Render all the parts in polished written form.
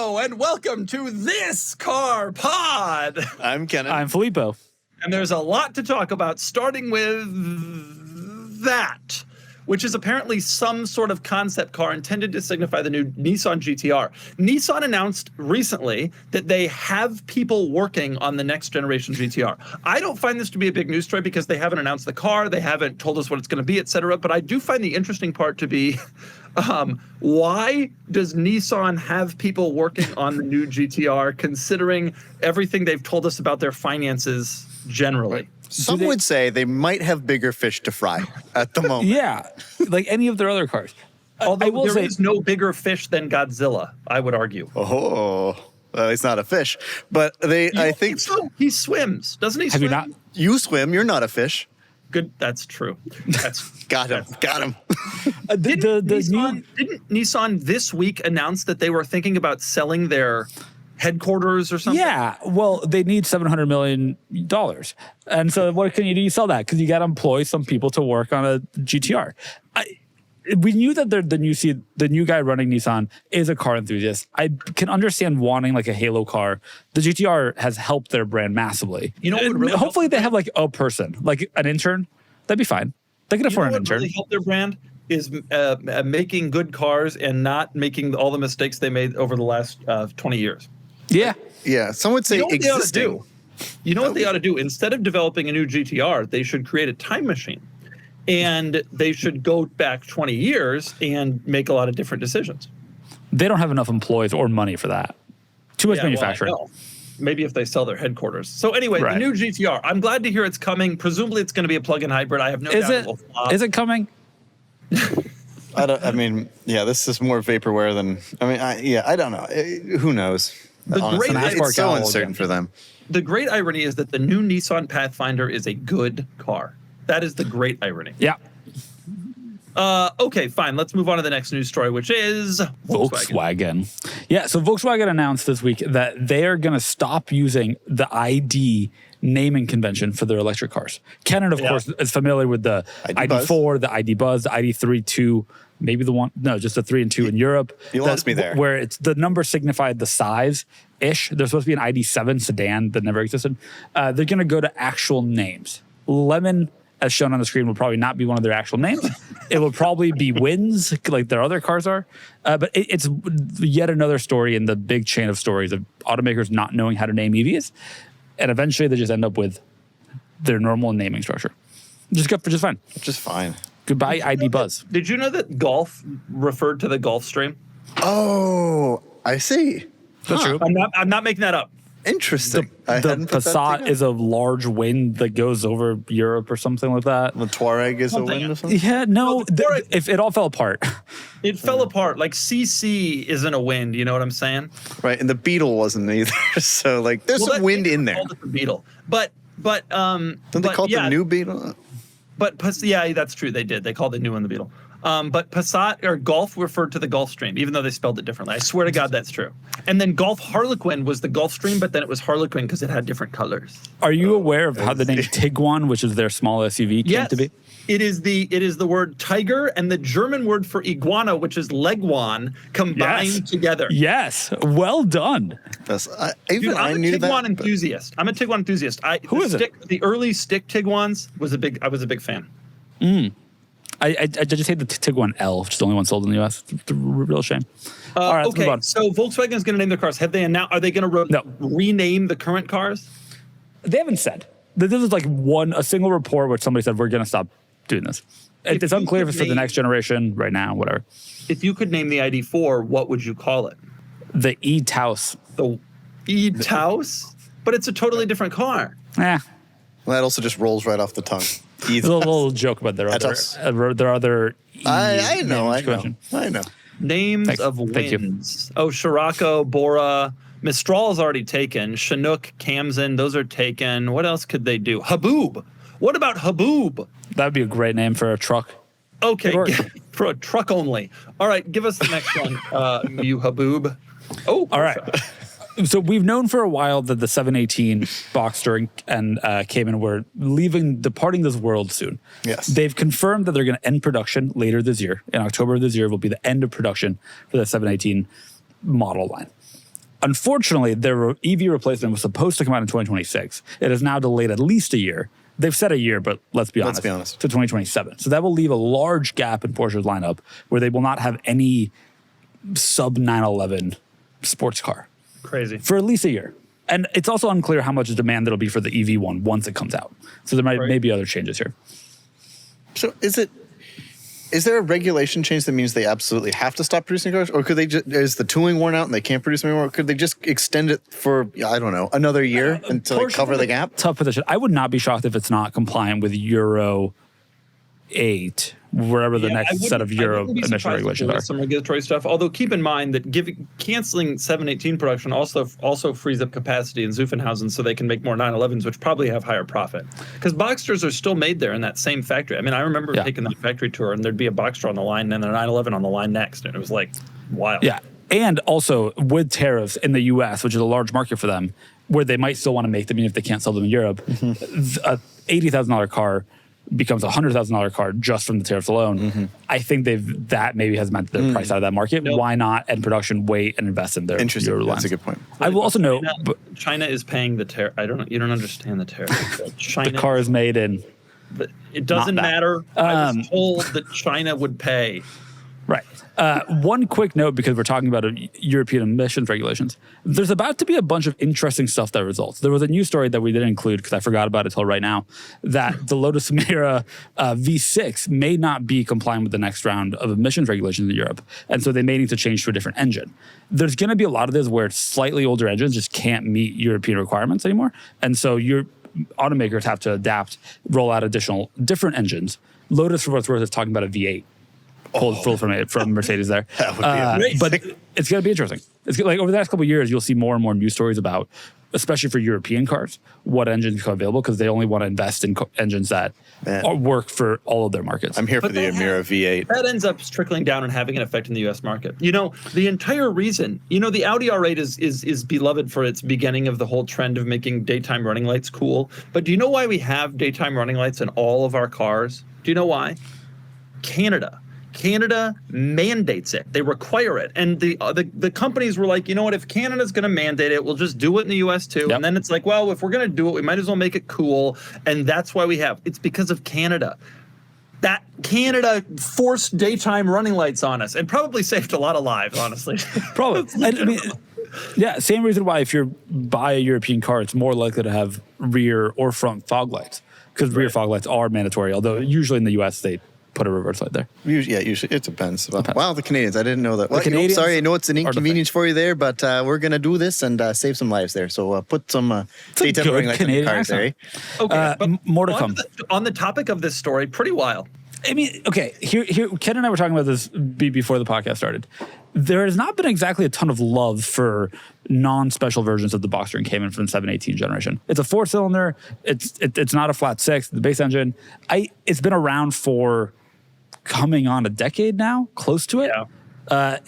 Hello and welcome to This Car Pod. I'm Kennan. I'm Filippo. And there's a lot to talk about, starting with that, which is apparently some sort of concept car intended to signify the new Nissan GTR. Nissan announced recently that they have people working on the next generation GTR. I don't find this to be a big news story because they haven't announced the car, they haven't told us what it's going to be, etc. But I do find the interesting part to be, why does Nissan have people working on the new GTR, considering everything they've told us about their finances generally? Some would say they might have bigger fish to fry at the moment. Yeah, like any of their other cars. Although there is no bigger fish than Godzilla, I would argue. Oh, well, he's not a fish, but I think so. He swims, doesn't he? Have you not? You swim. You're not a fish. Good. That's true. That's Got him. Didn't Nissan this week announce that they were thinking about selling their headquarters or something? Yeah, well, they need $700 million. And so what can you do? You sell that because you got to employ some people to work on a GTR. We knew that the new guy running Nissan is a car enthusiast. I can understand wanting like a halo car. The GTR has helped their brand massively. You know what would really hopefully they have like a person, like an intern. That'd be fine. They can afford an intern. What really help their brand is making good cars and not making all the mistakes they made over the last 20 years. Yeah. Yeah. Some would say existing. You know what they ought to do? Instead of developing a new GTR, they should create a time machine. And they should go back 20 years and make a lot of different decisions. They don't have enough employees or money for that. Too much manufacturing. Well, maybe if they sell their headquarters. So anyway, The new GTR. I'm glad to hear it's coming. Presumably it's going to be a plug-in hybrid. I have no doubt it will flop. Is it coming? This is more vaporware than. I don't know. Who knows? It's so uncertain for them. The great irony is that the new Nissan Pathfinder is a good car. That is the great irony. Yeah. Okay, fine. Let's move on to the next news story, which is Volkswagen. Yeah, so Volkswagen announced this week that they are going to stop using the ID naming convention for their electric cars. Kennan, of course, is familiar with the ID4, the ID Buzz, the ID3, 2, maybe just the 3 and 2 in Europe. You lost me there. Where it's the number signified the size-ish. There's supposed to be an ID7 sedan that never existed. They're going to go to actual names. Lemon, as shown on the screen, will probably not be one of their actual names. It will probably be Wins, like their other cars are. But it's yet another story in the big chain of stories of automakers not knowing how to name EVs. And eventually they just end up with their normal naming structure. Just fine. Just fine. Goodbye, ID Buzz. Did you know that Golf referred to the Gulfstream? Oh, I see. That's true. I'm not making that up. Interesting. The Passat is a large wind that goes over Europe or something like that. The Touareg is a wind or something? Yeah, no. If it all fell apart. It fell apart. Like CC isn't a wind, you know what I'm saying? Right, and the Beetle wasn't either. So there's some wind in there. Called it the Beetle. But Don't they call it the new Beetle? But yeah, that's true. They did. They called the new one the Beetle. But Passat or Golf referred to the Gulfstream, even though they spelled it differently. I swear to God, that's true. And then Golf Harlequin was the Gulfstream, but then it was Harlequin because it had different colors. Are you aware of how the name Tiguan, which is their small SUV, came to be? It is the word tiger and the German word for iguana, which is Leguan, combined together. Yes, well done. I knew that. I'm a Tiguan enthusiast. Who is it? The early stick Tiguans I was a big fan. I just hate the Tiguan L, which is the only one sold in the US. It's a real shame. All right, let's move on. So Volkswagen is going to name their cars. Have they announced? Are they going to rename the current cars? They haven't said. This is like a single report where somebody said we're going to stop doing this. It's unclear if it's for the next generation right now, whatever. If you could name the ID4, what would you call it? The E-Taos. The E-Taos? But it's a totally different car. Well, that also just rolls right off the tongue. There's a little joke about their other. I know. Names of wins. Oh, Scirocco, Bora, Mistral is already taken. Chinook, Kamzen, those are taken. What else could they do? Haboob. What about Haboob? That would be a great name for a truck. Okay, for a truck only. All right, give us the next one, you Haboob. Oh, all right. So we've known for a while that the 718 Boxster and Cayman were departing this world soon. Yes. They've confirmed that they're going to end production later this year. In October of this year will be the end of production for the 718 model line. Unfortunately, their EV replacement was supposed to come out in 2026. It is now delayed at least a year. They've said a year, but let's be honest, to 2027. So that will leave a large gap in Porsche's lineup where they will not have any sub 911 sports car. Crazy. For at least a year. And it's also unclear how much demand there'll be for the EV one once it comes out. So there may be other changes here. So is there a regulation change that means they absolutely have to stop producing cars? Or could they just, is the tooling worn out and they can't produce them anymore? Could they just extend it for, I don't know, another year until they cover the gap? Tough position. I would not be shocked if it's not compliant with Euro 8, wherever the next set of Euro emission regulations are. Some regulatory stuff. Although keep in mind that canceling 718 production also frees up capacity in Zuffenhausen so they can make more 911s, which probably have higher profit. Because Boxsters are still made there in that same factory. I mean, I remember taking that factory tour, and there'd be a Boxster on the line and a 911 on the line next, and it was like wild. Yeah, and also with tariffs in the U.S., which is a large market for them, where they might still want to make them even if they can't sell them in Europe, a $80,000 car becomes a $100,000 car just from the tariffs alone. I think that maybe has meant their price out of that market. Nope. Why not end production, wait, and invest in their Interesting. Euro lines? That's a good point. I will also note China is paying the tariff. You don't understand the tariff. China, the car is made in. It doesn't matter. I was told that China would pay. Right. One quick note, because we're talking about European emissions regulations. There's about to be a bunch of interesting stuff that results. There was a news story that we didn't include because I forgot about it till right now, that the Lotus Emira V6 may not be compliant with the next round of emissions regulations in Europe. And so they may need to change to a different engine. There's going to be a lot of this where slightly older engines just can't meet European requirements anymore. And so your automakers have to adapt, roll out different engines. Lotus, for what's worth, is talking about a V8. Pulled from Mercedes there. That would be amazing. But it's going to be interesting. It's like over the next couple of years, you'll see more and more news stories about, especially for European cars, what engines become available because they only want to invest in engines that work for all of their markets. I'm here for the Emira V8. That ends up trickling down and having an effect in the U.S. market. The entire reason, the Audi R8 is beloved for its beginning of the whole trend of making daytime running lights cool. But do you know why we have daytime running lights in all of our cars? Do you know why? Canada mandates it. They require it. And the companies were like, you know what, if Canada's going to mandate it, we'll just do it in the U.S. too. Yep. And then it's like, well, if we're going to do it, we might as well make it cool. And that's why it's because of Canada. That Canada forced daytime running lights on us and probably saved a lot of lives, honestly. Probably. Same reason why if you buy a European car, it's more likely to have rear or front fog lights because rear fog lights are mandatory, although usually in the U.S. they put a reverse light there. Usually it depends. Wow, the Canadians! I didn't know that. Sorry, I know it's an inconvenience for you there, but we're gonna do this and save some lives there. So put some daytime running lights on the cars there. Okay, but more to come. On the topic of this story, pretty wild. I mean, okay, here, Ken and I were talking about this before the podcast started. There has not been exactly a ton of love for non-special versions of the Boxster and Cayman from the 718 generation. It's a 4-cylinder. It's not a flat 6. The base engine. It's been around for coming on a decade now, close to it. Yeah.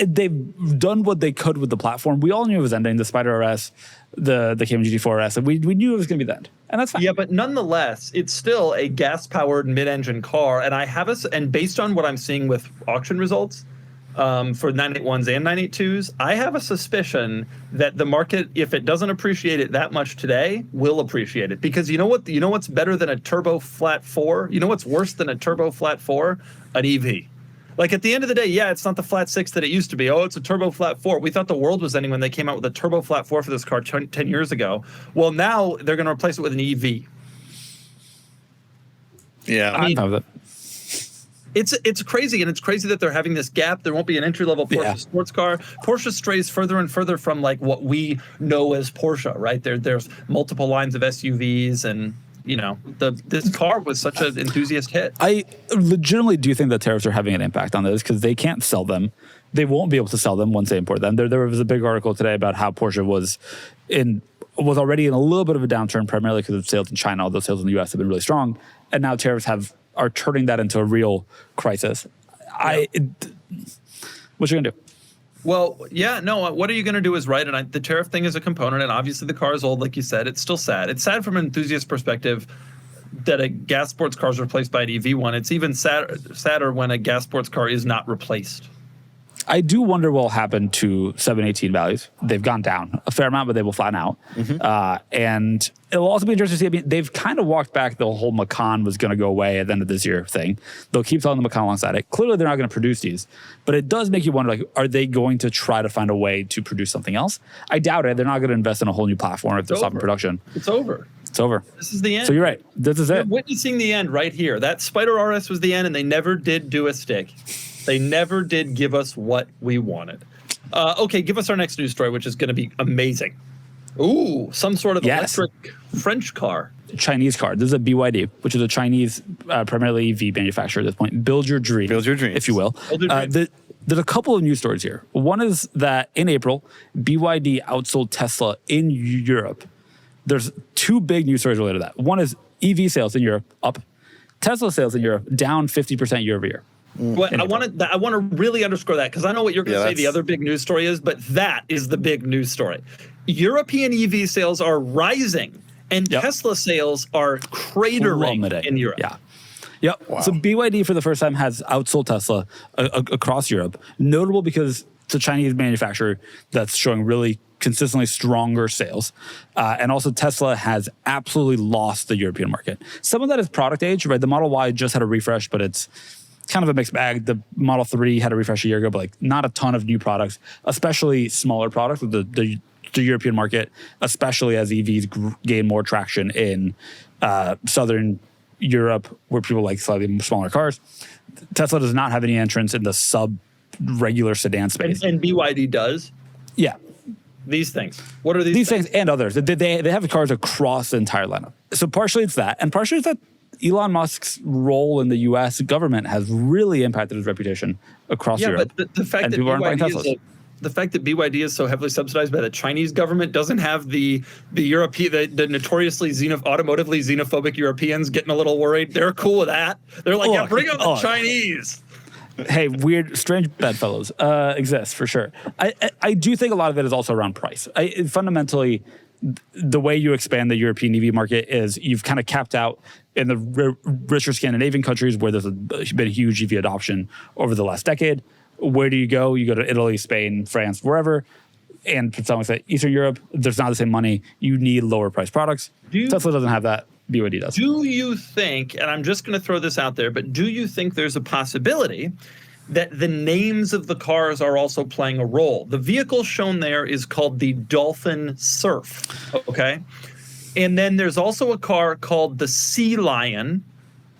They've done what they could with the platform. We all knew it was ending. The Spider RS, the Cayman GT4 RS, and we knew it was going to be the end, and that's fine. Yeah, but nonetheless, it's still a gas-powered mid-engine car, and based on what I'm seeing with auction results for 981s and 982s, I have a suspicion that the market, if it doesn't appreciate it that much today, will appreciate it. Because you know what's better than a turbo flat 4? You know what's worse than a turbo flat 4? An EV. Like at the end of the day, yeah, it's not the flat 6 that it used to be. Oh, it's a turbo flat 4. We thought the world was ending when they came out with a turbo flat 4 for this car 10 years ago. Well, now they're going to replace it with an EV. Yeah, I know that. It's crazy, and it's crazy that they're having this gap. There won't be an entry-level Porsche sports car. Porsche strays further and further from like what we know as Porsche, right? There's multiple lines of SUVs, and this car was such an enthusiast hit. I legitimately do think that tariffs are having an impact on this because they can't sell them. They won't be able to sell them once they import them. There was a big article today about how Porsche was already in a little bit of a downturn, primarily because of sales in China, although sales in the US have been really strong, and now tariffs are turning that into a real crisis. What you gonna do? Well, yeah, no, what are you going to do is right. And the tariff thing is a component. And obviously the car is old, like you said. It's still sad. It's sad from an enthusiast perspective that a gas sports car is replaced by an EV one. It's even sadder when a gas sports car is not replaced. I do wonder what will happen to 718 values. They've gone down a fair amount, but they will flatten out. And it'll also be interesting to see. I mean, they've kind of walked back the whole Macan was going to go away at the end of this year thing. They'll keep selling the Macan alongside it. Clearly, they're not going to produce these, but it does make you wonder, like, are they going to try to find a way to produce something else? I doubt it. They're not going to invest in a whole new platform if they're stopping production. It's over. It's over. This is the end. So you're right. This is it. We're witnessing the end right here. That Spider RS was the end, and they never did do a stick. They never did give us what we wanted. Okay, give us our next news story, which is going to be amazing. Ooh, some sort of electric French car. Chinese car. This is a BYD, which is a Chinese, primarily EV manufacturer at this point. Build your dream. Build your dreams. If you will. There's a couple of news stories here. One is that in April, BYD outsold Tesla in Europe. There's two big news stories related to that. One is EV sales in Europe up. Tesla sales in Europe down 50% year over year. Well, I want to really underscore that because I know what you're going to say the other big news story is, but that is the big news story. European EV sales are rising and Tesla sales are cratering in Europe. Yeah. Yep. Wow. So BYD for the first time has outsold Tesla across Europe. Notable because it's a Chinese manufacturer that's showing really consistently stronger sales. And also Tesla has absolutely lost the European market. Some of that is product age, right? The Model Y just had a refresh, but it's kind of a mixed bag. The Model 3 had a refresh a year ago, but like not a ton of new products, especially smaller products with the European market, especially as EVs gain more traction in Southern Europe, where people like slightly smaller cars. Tesla does not have any entrance in the sub-regular sedan space. And BYD does? Yeah. These things. What are these things? And others. They have cars across the entire lineup. So partially it's that, and partially it's that Elon Musk's role in the U.S. government has really impacted his reputation across Europe. But the fact that BYD is so heavily subsidized by the Chinese government doesn't have the European, the notoriously automotively xenophobic Europeans getting a little worried. They're cool with that. They're like, bring on the Chinese. Hey, weird, strange bedfellows exist for sure. I do think a lot of it is also around price. Fundamentally, the way you expand the European EV market is you've kind of capped out in the richer Scandinavian countries where there's been a huge EV adoption over the last decade. Where do you go? You go to Italy, Spain, France, wherever. And to some extent, Eastern Europe, there's not the same money. You need lower priced products. Tesla doesn't have that. BYD does. Do you think, and I'm just going to throw this out there, but do you think there's a possibility that the names of the cars are also playing a role? The vehicle shown there is called the Dolphin Surf, okay? And then there's also a car called the Sea Lion,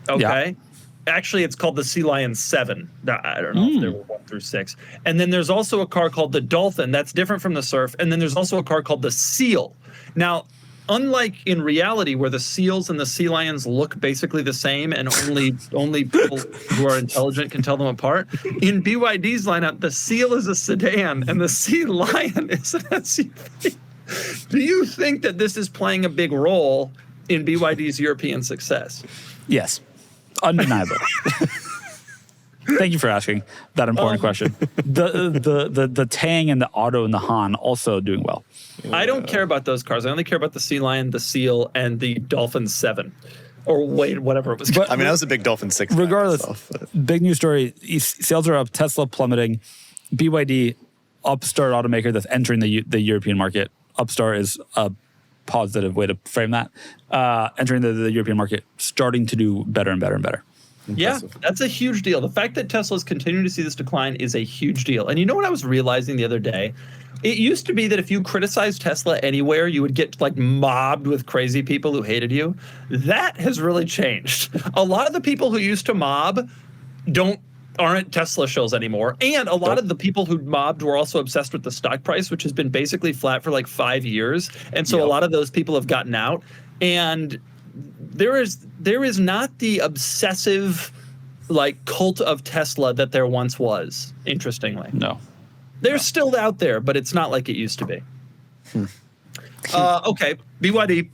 okay? Yeah. Actually, it's called the Sea Lion 7. I don't know if there were 1 through 6. And then there's also a car called the Dolphin. That's different from the Surf. And then there's also a car called the Seal. Now, unlike in reality where the seals and the sea lions look basically the same and only people who are intelligent can tell them apart, in BYD's lineup, the seal is a sedan and the sea lion is an SUV. Do you think that this is playing a big role in BYD's European success? Yes, undeniable. Thank you for asking that important question. The Tang and the Auto and the Han also doing well. I don't care about those cars. I only care about the Sea Lion, the Seal, and the Dolphin 7. Or wait, whatever it was called. I mean, I was a big Dolphin 6 regardless, big news story. Sales are up, Tesla plummeting. BYD, upstart automaker that's entering the European market. Upstart is a positive way to frame that. Entering the European market, starting to do better and better and better. Impressive. Yeah, that's a huge deal. The fact that Tesla's continuing to see this decline is a huge deal. And you know what I was realizing the other day? It used to be that if you criticized Tesla anywhere, you would get like mobbed with crazy people who hated you. That has really changed. A lot of the people who used to mob aren't Tesla shows anymore. And a lot of the people who mobbed were also obsessed with the stock price, which has been basically flat for like 5 years. And so a lot of those people have gotten out. And there is not the obsessive like cult of Tesla that there once was, interestingly. No. They're still out there, but it's not like it used to be. Okay, BYD.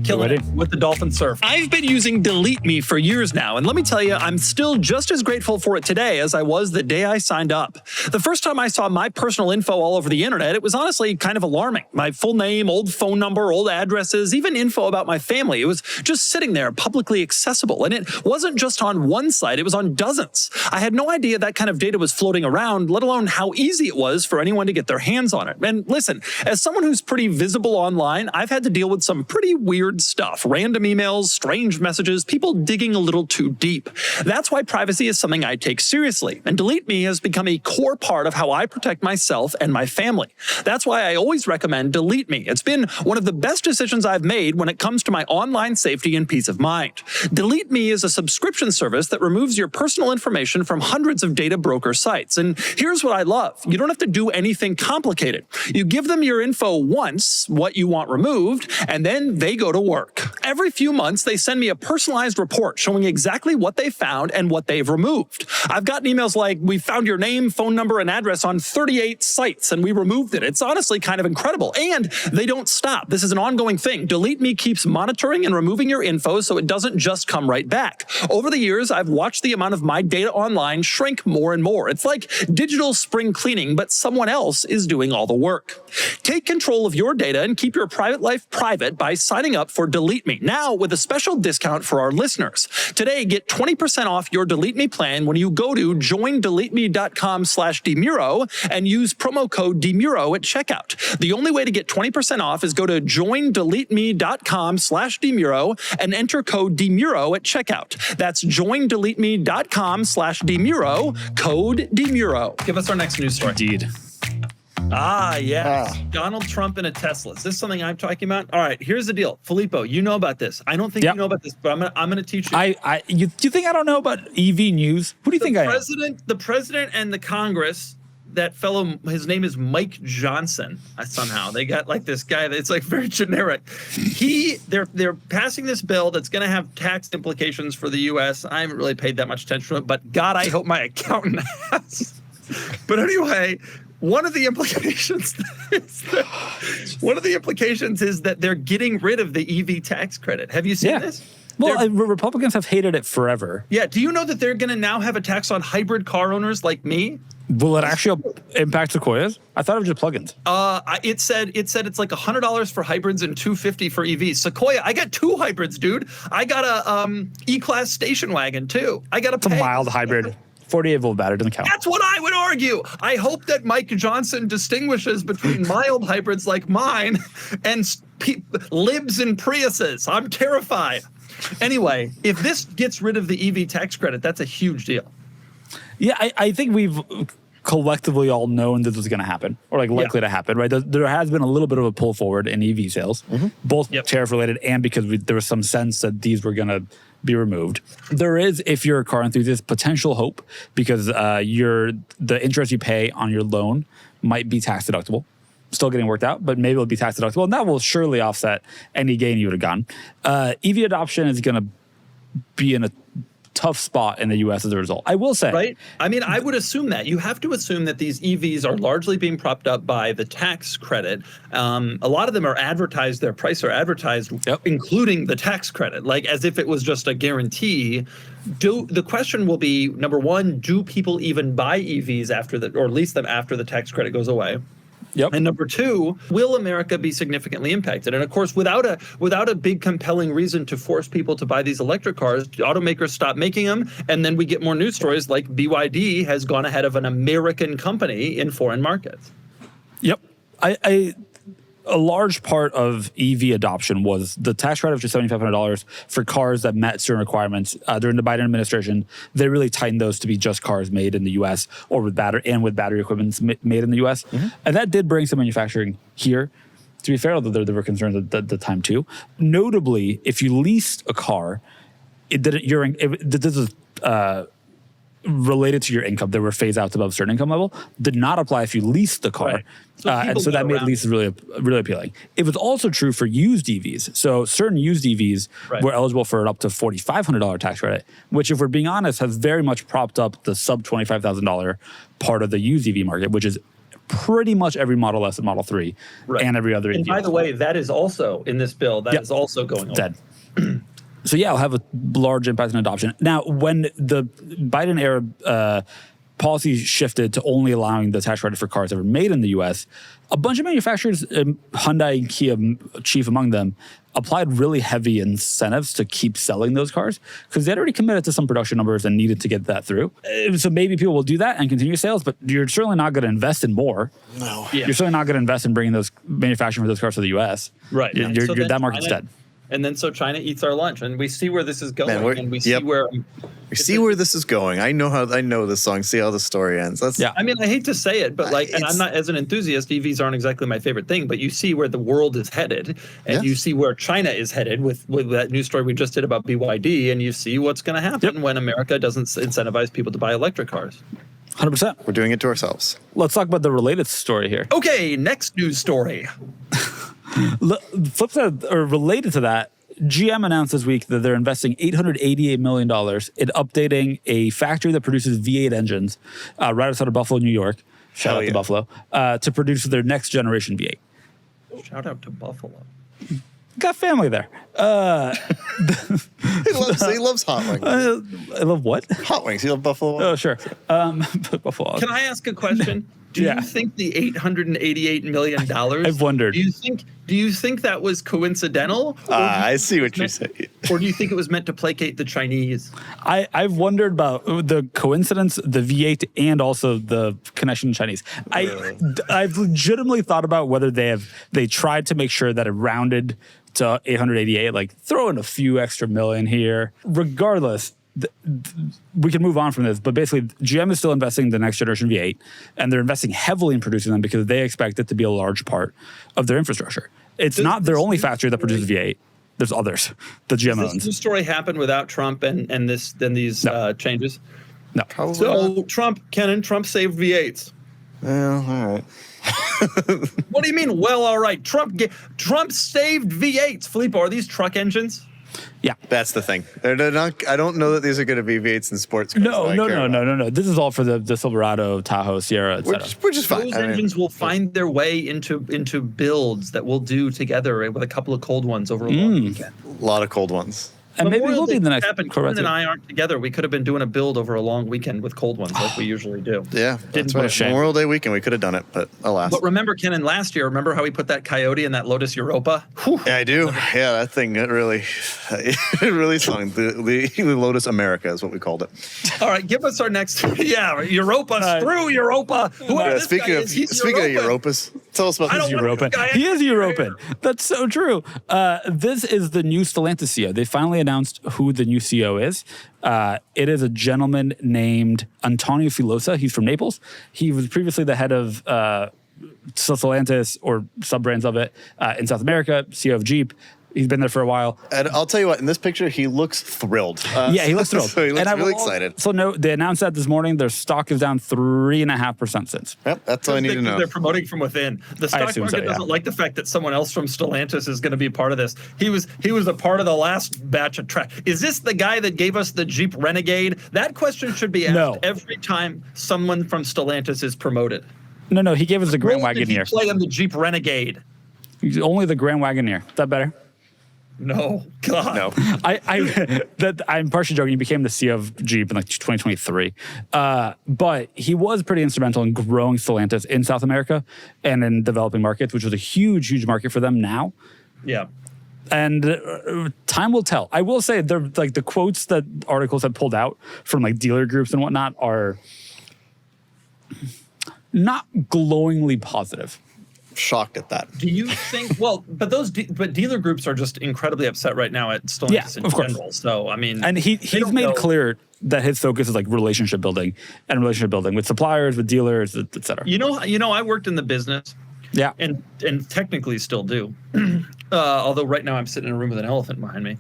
killing it with the dolphin surf. I've been using Delete Me for years now, and let me tell you, I'm still just as grateful for it today as I was the day I signed up. The first time I saw my personal info all over the internet, it was honestly kind of alarming. My full name, old phone number, old addresses, even info about my family. It was just sitting there publicly accessible, and it wasn't just on one site, it was on dozens. I had no idea that kind of data was floating around, let alone how easy it was for anyone to get their hands on it. And listen, as someone who's pretty visible online, I've had to deal with some pretty weird stuff. Random emails, strange messages, people digging a little too deep. That's why privacy is something I take seriously. And Delete Me has become a core part of how I protect myself and my family. That's why I always recommend Delete Me. It's been one of the best decisions I've made when it comes to my online safety and peace of mind. Delete Me is a subscription service that removes your personal information from hundreds of data broker sites. And here's what I love. You don't have to do anything complicated. You give them your info once, what you want removed, and then they go to work. Every few months, they send me a personalized report showing exactly what they found and what they've removed. I've gotten emails like, we found your name, phone number, and address on 38 sites, and we removed it. It's honestly kind of incredible. And they don't stop. This is an ongoing thing. Delete Me keeps monitoring and removing your info so it doesn't just come right back. Over the years, I've watched the amount of my data online shrink more and more. It's like digital spring cleaning, but someone else is doing all the work. Take control of your data and keep your private life private by signing up for Delete Me, now with a special discount for our listeners. Today, get 20% off your Delete Me plan when you go to joindeleteme.com/DeMuro and use promo code DeMuro at checkout. The only way to get 20% off is go to joindeleteme.com/DeMuro and enter code DeMuro at checkout. That's joindeleteme.com/DeMuro, code DeMuro. Give us our next news story. Indeed. Ah, yes. Donald Trump in a Tesla. Is this something I'm talking about? All right, here's the deal. Filippo, you know about this. I don't think you know about this, but I'm gonna teach you. You think I don't know about EV news? Who do you think I am? The president and the Congress, that fellow, his name is Mike Johnson. Somehow they got like this guy that's like very generic. They're passing this bill that's going to have tax implications for the U.S. I haven't really paid that much attention to it, but God, I hope my accountant has. But anyway, one of the implications is that they're getting rid of the EV tax credit. Have you seen this? Well, Republicans have hated it forever. Yeah. Do you know that they're going to now have a tax on hybrid car owners like me? Will it actually impact Sequoias? I thought it was just plugins. It said it's like $100 for hybrids and $250 for EVs. Sequoia, I got 2 hybrids, dude. I got a E-Class station wagon too. I got a mild hybrid. 48-volt battery doesn't count. That's what I would argue. I hope that Mike Johnson distinguishes between mild hybrids like mine and libs and Priuses. I'm terrified. Anyway, if this gets rid of the EV tax credit, that's a huge deal. Yeah, I think we've collectively all known this was going to happen, or like likely to happen, right? There has been a little bit of a pull forward in EV sales, both tariff related and because there was some sense that these were going to be removed. There is, if you're a car enthusiast, potential hope because the interest you pay on your loan might be tax deductible. Still getting worked out, but maybe it'll be tax deductible, and that will surely offset any gain you would have gotten. EV adoption is going to be in a tough spot in the U.S. as a result. I will say. Right? I mean, I would assume that. You have to assume that these EVs are largely being propped up by the tax credit. A lot of them are advertised, their price are advertised, including the tax credit, like as if it was just a guarantee. The question will be, number one, do people even buy EVs or lease them after the tax credit goes away? Yep. And number two, will America be significantly impacted? And of course, without a big compelling reason to force people to buy these electric cars, automakers stop making them, and then we get more news stories like BYD has gone ahead of an American company in foreign markets. Yep. A large part of EV adoption was the tax credit of just $7,500 for cars that met certain requirements during the Biden administration. They really tightened those to be just cars made in the U.S. or with battery equipment made in the U.S. And that did bring some manufacturing here. To be fair, there were concerns at the time too. Notably, if you leased a car, this is related to your income. There were phase outs above a certain income level. Did not apply if you leased the car. Right. And so that made leases really appealing. It was also true for used EVs. So certain used EVs were eligible for an up to $4,500 tax credit, which, if we're being honest, has very much propped up the sub $25,000 part of the used EV market, which is pretty much every Model S and Model 3 and every other. And by the way, that is also in this bill. That is also going on. Dead. So yeah, it'll have a large impact on adoption. Now, when the Biden era policy shifted to only allowing the tax credit for cars that were made in the U.S., a bunch of manufacturers, Hyundai and Kia chief among them, applied really heavy incentives to keep selling those cars because they'd already committed to some production numbers and needed to get that through. So maybe people will do that and continue sales, but you're certainly not going to invest in more. No. You're certainly not going to invest in bringing those manufacturing for those cars to the U.S. Right. That market's dead. And then so China eats our lunch, and we see where this is going, and we see where this is going. I know this song. See how the story ends. I mean, I hate to say it, but and I'm not, as an enthusiast, EVs aren't exactly my favorite thing. But you see where the world is headed, and you see where China is headed with that news story we just did about BYD, and you see what's going to happen when America doesn't incentivize people to buy electric cars. 100%. We're doing it to ourselves. Let's talk about the related story here. Okay, next news story. Flip side, or related to that, GM announced this week that they're investing $888 million in updating a factory that produces V8 engines right outside of Buffalo, New York. Shout out to Buffalo, to produce their next generation V8. Shout out to Buffalo. Got family there. He loves hot wings. I love what? Hot wings. He loves Buffalo. Oh, sure. Buffalo. Can I ask a question? Do you think the $888 million? I've wondered. Do you think that was coincidental? I see what you're saying. Or do you think it was meant to placate the Chinese? I've wondered about the coincidence, the V8, and also the connection to Chinese. I've legitimately thought about whether they tried to make sure that it rounded to 888, like throw in a few extra million here. Regardless, we can move on from this, but basically GM is still investing in the next generation V8, and they're investing heavily in producing them because they expect it to be a large part of their infrastructure. It's not their only factory that produces V8. There's others that GM owns. Does this story happen without Trump and these changes? No. Probably so Kennan, Trump saved V8s. Well, all right. What do you mean? Well, all right. Trump saved V8s. Filippo, are these truck engines? Yeah, that's the thing. They're not. I don't know that these are going to be V8s in sports cars. No. This is all for the Silverado, Tahoe, Sierra, etc. Which is fine. Those engines will find their way into builds that we'll do together with a couple of cold ones over a long weekend. A lot of cold ones. And maybe we'll be the next. Kennan and I aren't together. We could have been doing a build over a long weekend with cold ones like we usually do. Yeah, that's right. Memorial Day weekend, we could have done it, but alas. But remember, Kennan, last year, remember how we put that Coyote in that Lotus Europa? Whew. Yeah, I do. Yeah, that thing, it really sung. The Lotus America is what we called it. All right, give us our next. Europa. Screw Europa. Speaking of Europas, tell us about this European. He is European. That's so true. This is the new Stellantis CEO. They finally announced who the new CEO is. It is a gentleman named Antonio Filosa. He's from Naples. He was previously the head of Stellantis, or sub-brands of it, in South America, CEO of Jeep. He's been there for a while. And I'll tell you what, in this picture, he looks thrilled. He looks thrilled. So he looks really excited. So they announced that this morning. Their stock is down 3.5% since. Yep, that's all I need to know. They're promoting from within. The stock market doesn't like the fact that someone else from Stellantis is going to be part of this. He was a part of the last batch of track. Is this the guy that gave us the Jeep Renegade? That question should be asked every time someone from Stellantis is promoted. No, he gave us the Grand Wagoneer. Did he play on the Jeep Renegade? Only the Grand Wagoneer. Is that better? No, God. No. I'm partially joking. He became the CEO of Jeep in like 2023. But he was pretty instrumental in growing Stellantis in South America and in developing markets, which was a huge, huge market for them now. Yeah. And time will tell. I will say they're like the quotes that articles have pulled out from like dealer groups and whatnot are not glowingly positive. Shocked at that. Do you think? Well, but dealer groups are just incredibly upset right now at Stellantis in general. So I mean, and he's made clear that his focus is like relationship building with suppliers, with dealers, etc. You know, I worked in the business. Yeah, and technically still do. Although right now I'm sitting in a room with an elephant behind me.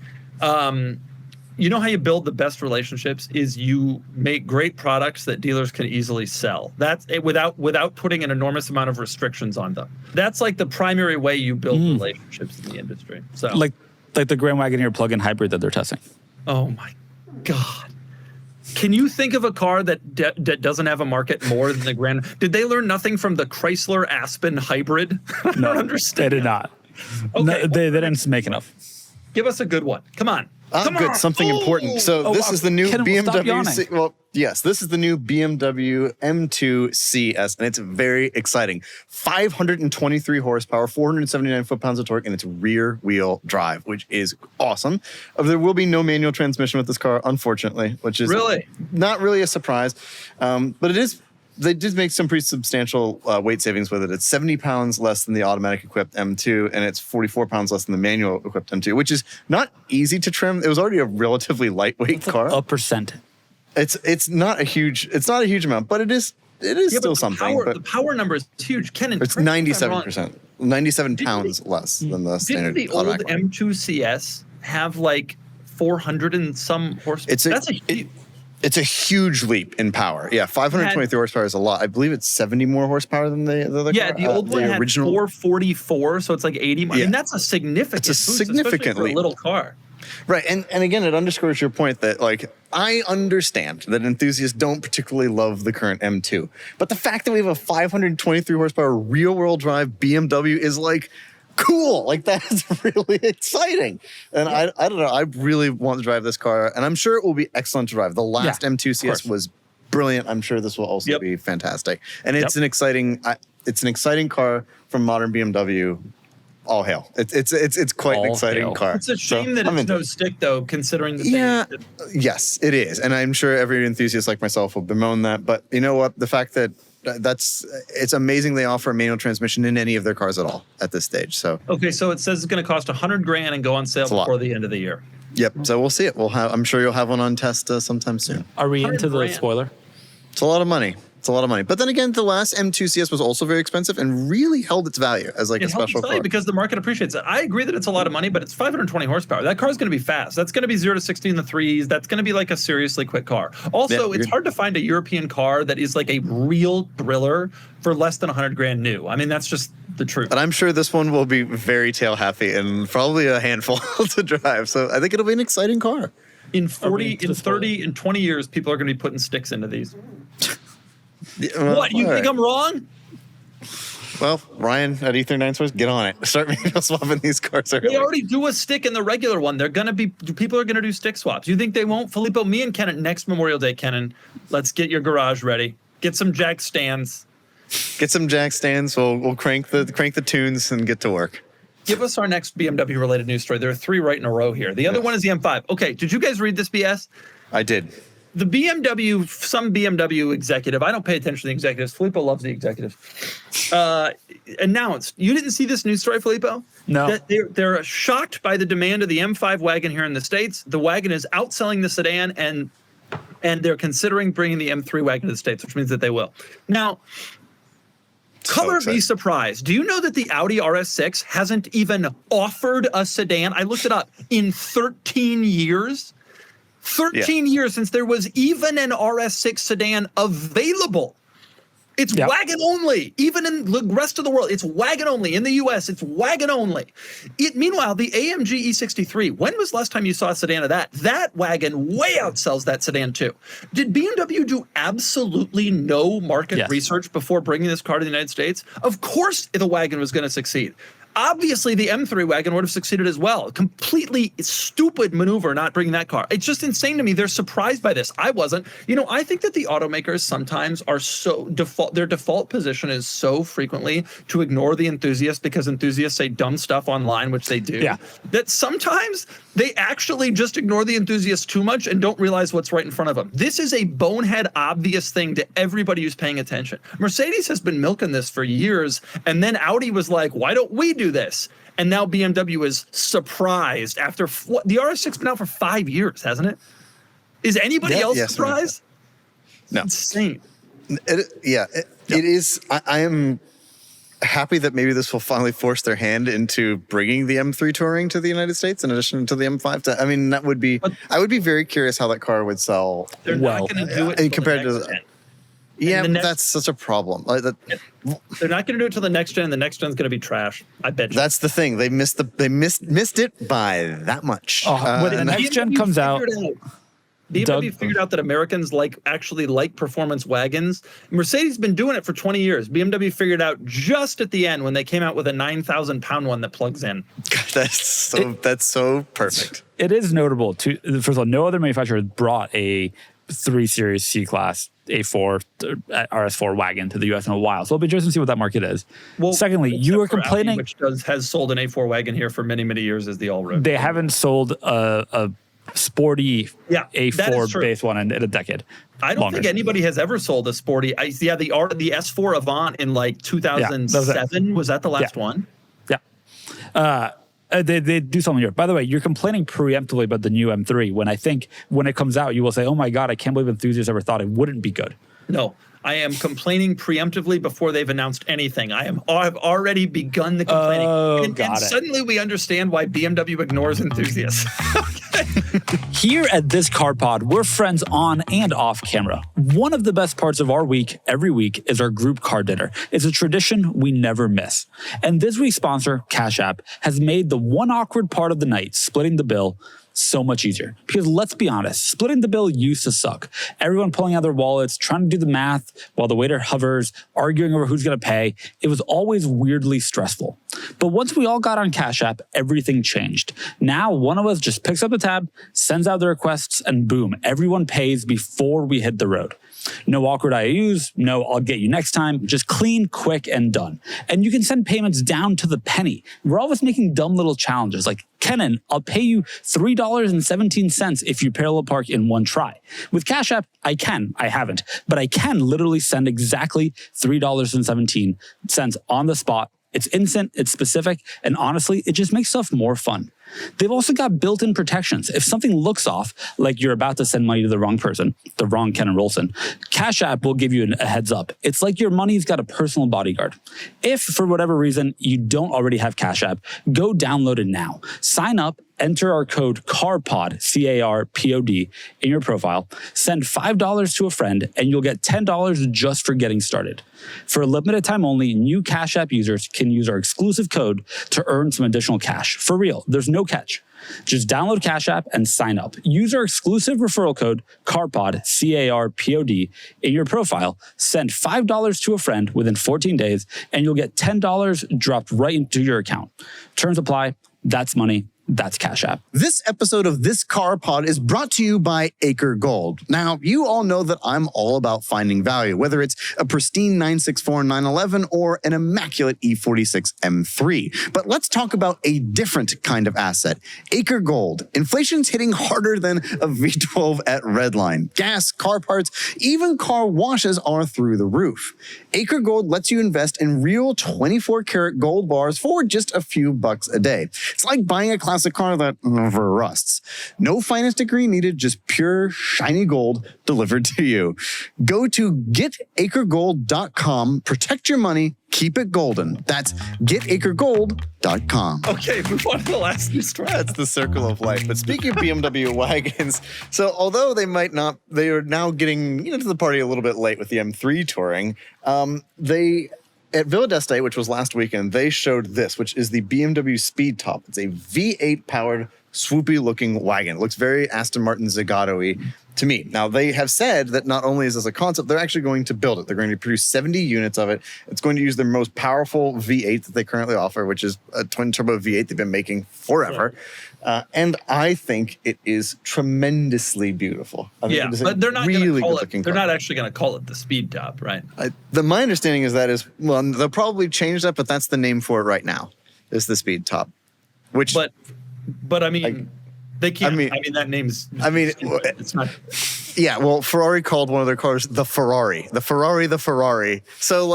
You know how you build the best relationships is you make great products that dealers can easily sell. That's it, without putting an enormous amount of restrictions on them. That's like the primary way you build relationships in the industry. So like the Grand Wagoneer plug-in hybrid that they're testing. Oh my God. Can you think of a car that doesn't have a market more than the Grand? Did they learn nothing from the Chrysler Aspen hybrid? I don't understand. They did not. Okay, No, they didn't make enough. Give us a good one. Come on. Come Good, on. something important. So this is the new Kennan, will stop BMW. yawning. Well, yes, this is the new BMW M2 CS, and it's very exciting. 523 horsepower, 479 foot-pounds of torque, and it's rear-wheel drive, which is awesome. There will be no manual transmission with this car, unfortunately, which is Really? not really a surprise. But it is. They did make some pretty substantial weight savings with it. It's 70 pounds less than the automatic-equipped M2, and it's 44 pounds less than the manual-equipped M2, which is not easy to trim. It was already a relatively lightweight car. A percent. It's not a huge amount, but it is still something. The power number is huge. Kennan, It's correct me if I'm wrong. 97%, 97 pounds less than the Didn't standard the old automatic one. M2 CS have like 400 and some horsepower? It's a huge leap in power. Yeah, 523 horsepower is a lot. I believe it's 70 more horsepower than the other Yeah, car. the old one had original 444, so it's like 80 more. I Yeah. mean, that's a significant It's a boost, significant especially for a leap. little car. Right, and again, it underscores your point that, like, I understand that enthusiasts don't particularly love the current M2, but the fact that we have a 523 horsepower real-world drive BMW is, like, cool. Like, that's really exciting. And I don't know, I really want to drive this car, and I'm sure it will be excellent to drive. The last M2 CS was brilliant. I'm sure this will also be fantastic. And it's an exciting car from modern BMW. All hail. It's quite an exciting car. It's a shame that it's no stick, though, considering the Yes, it is. And I'm sure every enthusiast like myself will bemoan that. But you know what? The fact that it's amazing they offer a manual transmission in any of their cars at all at this stage. So Okay, so it says it's going to cost $100,000 and go on sale before the end of the year. Yep. So we'll see it. I'm sure you'll have one on test sometime soon. Are we into the $100,000. spoiler? It's a lot of money. But then again, the last M2 CS was also very expensive and really held its value as like a special car. Because the market appreciates it. I agree that it's a lot of money, but it's 520 horsepower. That car's going to be fast. That's going to be 0 to 60 in the threes. That's going to be like a seriously quick car. Also, it's hard to find a European car that is like a real thriller for less than $100,000 new. I mean, that's just the truth. And I'm sure this one will be very tail happy and probably a handful to drive. So I think it'll be an exciting car. In 40, in 30, in 20 years, people are going to be putting sticks into these. What? You think I'm wrong? Well, Ryan at E39 Source, get on it. Start making swapping these cars. They already do a stick in the regular one. People are going to do stick swaps. You think they won't? Filippo, me and Kennan, next Memorial Day, Kennan, let's get your garage ready. Get some jack stands. Get some jack stands. We'll crank the tunes and get to work. Give us our next BMW related news story. There are 3 right in a row here. The other one is the M5. Okay, did you guys read this BS? I did. Some BMW executive, I don't pay attention to the executives. Filippo loves the executives. Announced. You didn't see this news story, Filippo? No. That they're shocked by the demand of the M5 wagon here in the States. The wagon is outselling the sedan, and they're considering bringing the M3 wagon to the States, which means that they will. Now, color me surprised. Do you know that the Audi RS6 hasn't even offered a sedan? I looked it up. In 13 years? 13 years since there was even an RS6 sedan available. It's wagon only. Even in the rest of the world, it's wagon only. In the US, it's wagon only. Meanwhile, the AMG E63, when was the last time you saw a sedan of that? That wagon way outsells that sedan too. Did BMW do absolutely no market research before bringing this car to the United States? Of course the wagon was going to succeed. Obviously, the M3 wagon would have succeeded as well. Completely stupid maneuver not bringing that car. It's just insane to me. They're surprised by this. I wasn't. You know, I think that the automakers sometimes are their default position is so frequently to ignore the enthusiasts because enthusiasts say dumb stuff online, which they do. Yeah. That sometimes they actually just ignore the enthusiasts too much and don't realize what's right in front of them. This is a bonehead obvious thing to everybody who's paying attention. Mercedes has been milking this for years, and then Audi was like, why don't we do this? And now BMW is surprised after the RS6 been out for 5 years, hasn't it? Is anybody else surprised? No. It's insane. It is. I am happy that maybe this will finally force their hand into bringing the M3 Touring to the United States in addition to the M5. I mean, I would be very curious how that car would sell. They're not going to do it compared to. Yeah, but that's such a problem. They're not going to do it till the next gen. The next gen's going to be trash. I bet you. That's the thing. They missed it by that much. When the next gen comes out, BMW figured out that Americans actually like performance wagons. Mercedes has been doing it for 20 years. BMW figured out just at the end when they came out with a 9,000-pound one that plugs in. That's so perfect. It is notable too. First of all, no other manufacturer brought a 3 Series C-Class A4 RS4 wagon to the U.S. in a while, so it'll be interesting to see what that market is. Well, secondly, you were complaining, Audi, which has sold an A4 wagon here for many, many years as the all-road. They haven't sold a sporty A4 base one in a decade. I don't think anybody has ever sold a sporty. The S4 Avant in 2007 was that the last one? Yeah. They do something here. By the way, you're complaining preemptively about the new M3 when I think when it comes out, you will say, oh my God, I can't believe enthusiasts ever thought it wouldn't be good. No, I am complaining preemptively before they've announced anything. I've already begun the complaining. And suddenly we understand why BMW ignores enthusiasts. Here at this Car Pod, we're friends on and off camera. One of the best parts of our week, every week, is our group car dinner. It's a tradition we never miss. And this week's sponsor, Cash App, has made the one awkward part of the night, splitting the bill, so much easier. Because let's be honest, splitting the bill used to suck. Everyone pulling out their wallets, trying to do the math while the waiter hovers, arguing over who's going to pay. It was always weirdly stressful. But once we all got on Cash App, everything changed. Now, one of us just picks up the tab, sends out the requests, and boom, everyone pays before we hit the road. No awkward IOUs, no I'll get you next time, just clean, quick, and done. And you can send payments down to the penny. We're always making dumb little challenges like, Kennan, I'll pay you $3.17 if you parallel park in one try. With Cash App, I haven't, but I can literally send exactly $3.17 on the spot. It's instant, it's specific, and honestly, it just makes stuff more fun. They've also got built-in protections. If something looks off, like you're about to send money to the wrong person, the wrong Kennan Rolson, Cash App will give you a heads up. It's like your money's got a personal bodyguard. If, for whatever reason, you don't already have Cash App, go download it now. Sign up, enter our code CARPOD, C-A-R-P-O-D, in your profile, send $5 to a friend, and you'll get $10 just for getting started. For a limited time only, new Cash App users can use our exclusive code to earn some additional cash. For real, there's no catch. Just download Cash App and sign up. Use our exclusive referral code CARPOD, C-A-R-P-O-D, in your profile. Send $5 to a friend within 14 days, and you'll get $10 dropped right into your account. Terms apply. That's money. That's Cash App. This episode of This Car Pod is brought to you by Acre Gold. Now, you all know that I'm all about finding value, whether it's a pristine 964 911 or an immaculate E46 M3. But let's talk about a different kind of asset, Acre Gold. Inflation's hitting harder than a V12 at Redline. Gas, car parts, even car washes are through the roof. Acre Gold lets you invest in real 24-karat gold bars for just a few bucks a day. It's like buying a classic car that never rusts. No finance degree needed, just pure, shiny gold delivered to you. Go to getacregold.com, protect your money, keep it golden. That's getacregold.com. Okay, move on to the last news story. That's the circle of life. But speaking of BMW wagons, so although they are now getting to the party a little bit late with the M3 Touring, they at Villa d'Este, which was last weekend, they showed this, which is the BMW Speedtop. It's a V8 powered, swoopy looking wagon. It looks very Aston Martin Zagato-y to me. Now, they have said that not only is this a concept, they're actually going to build it. They're going to produce 70 units of it. It's going to use their most powerful V8 that they currently offer, which is a twin turbo V8 they've been making forever. And I think it is tremendously beautiful. I think but they're not really going to call it. They're not actually going to call it the Speedtop, right? My understanding is they'll probably change that, but that's the name for it right now. Is the Speedtop, which. But I mean, they can't. I mean, that name's. It's not. Yeah, well, Ferrari called one of their cars the Ferrari. The Ferrari. So,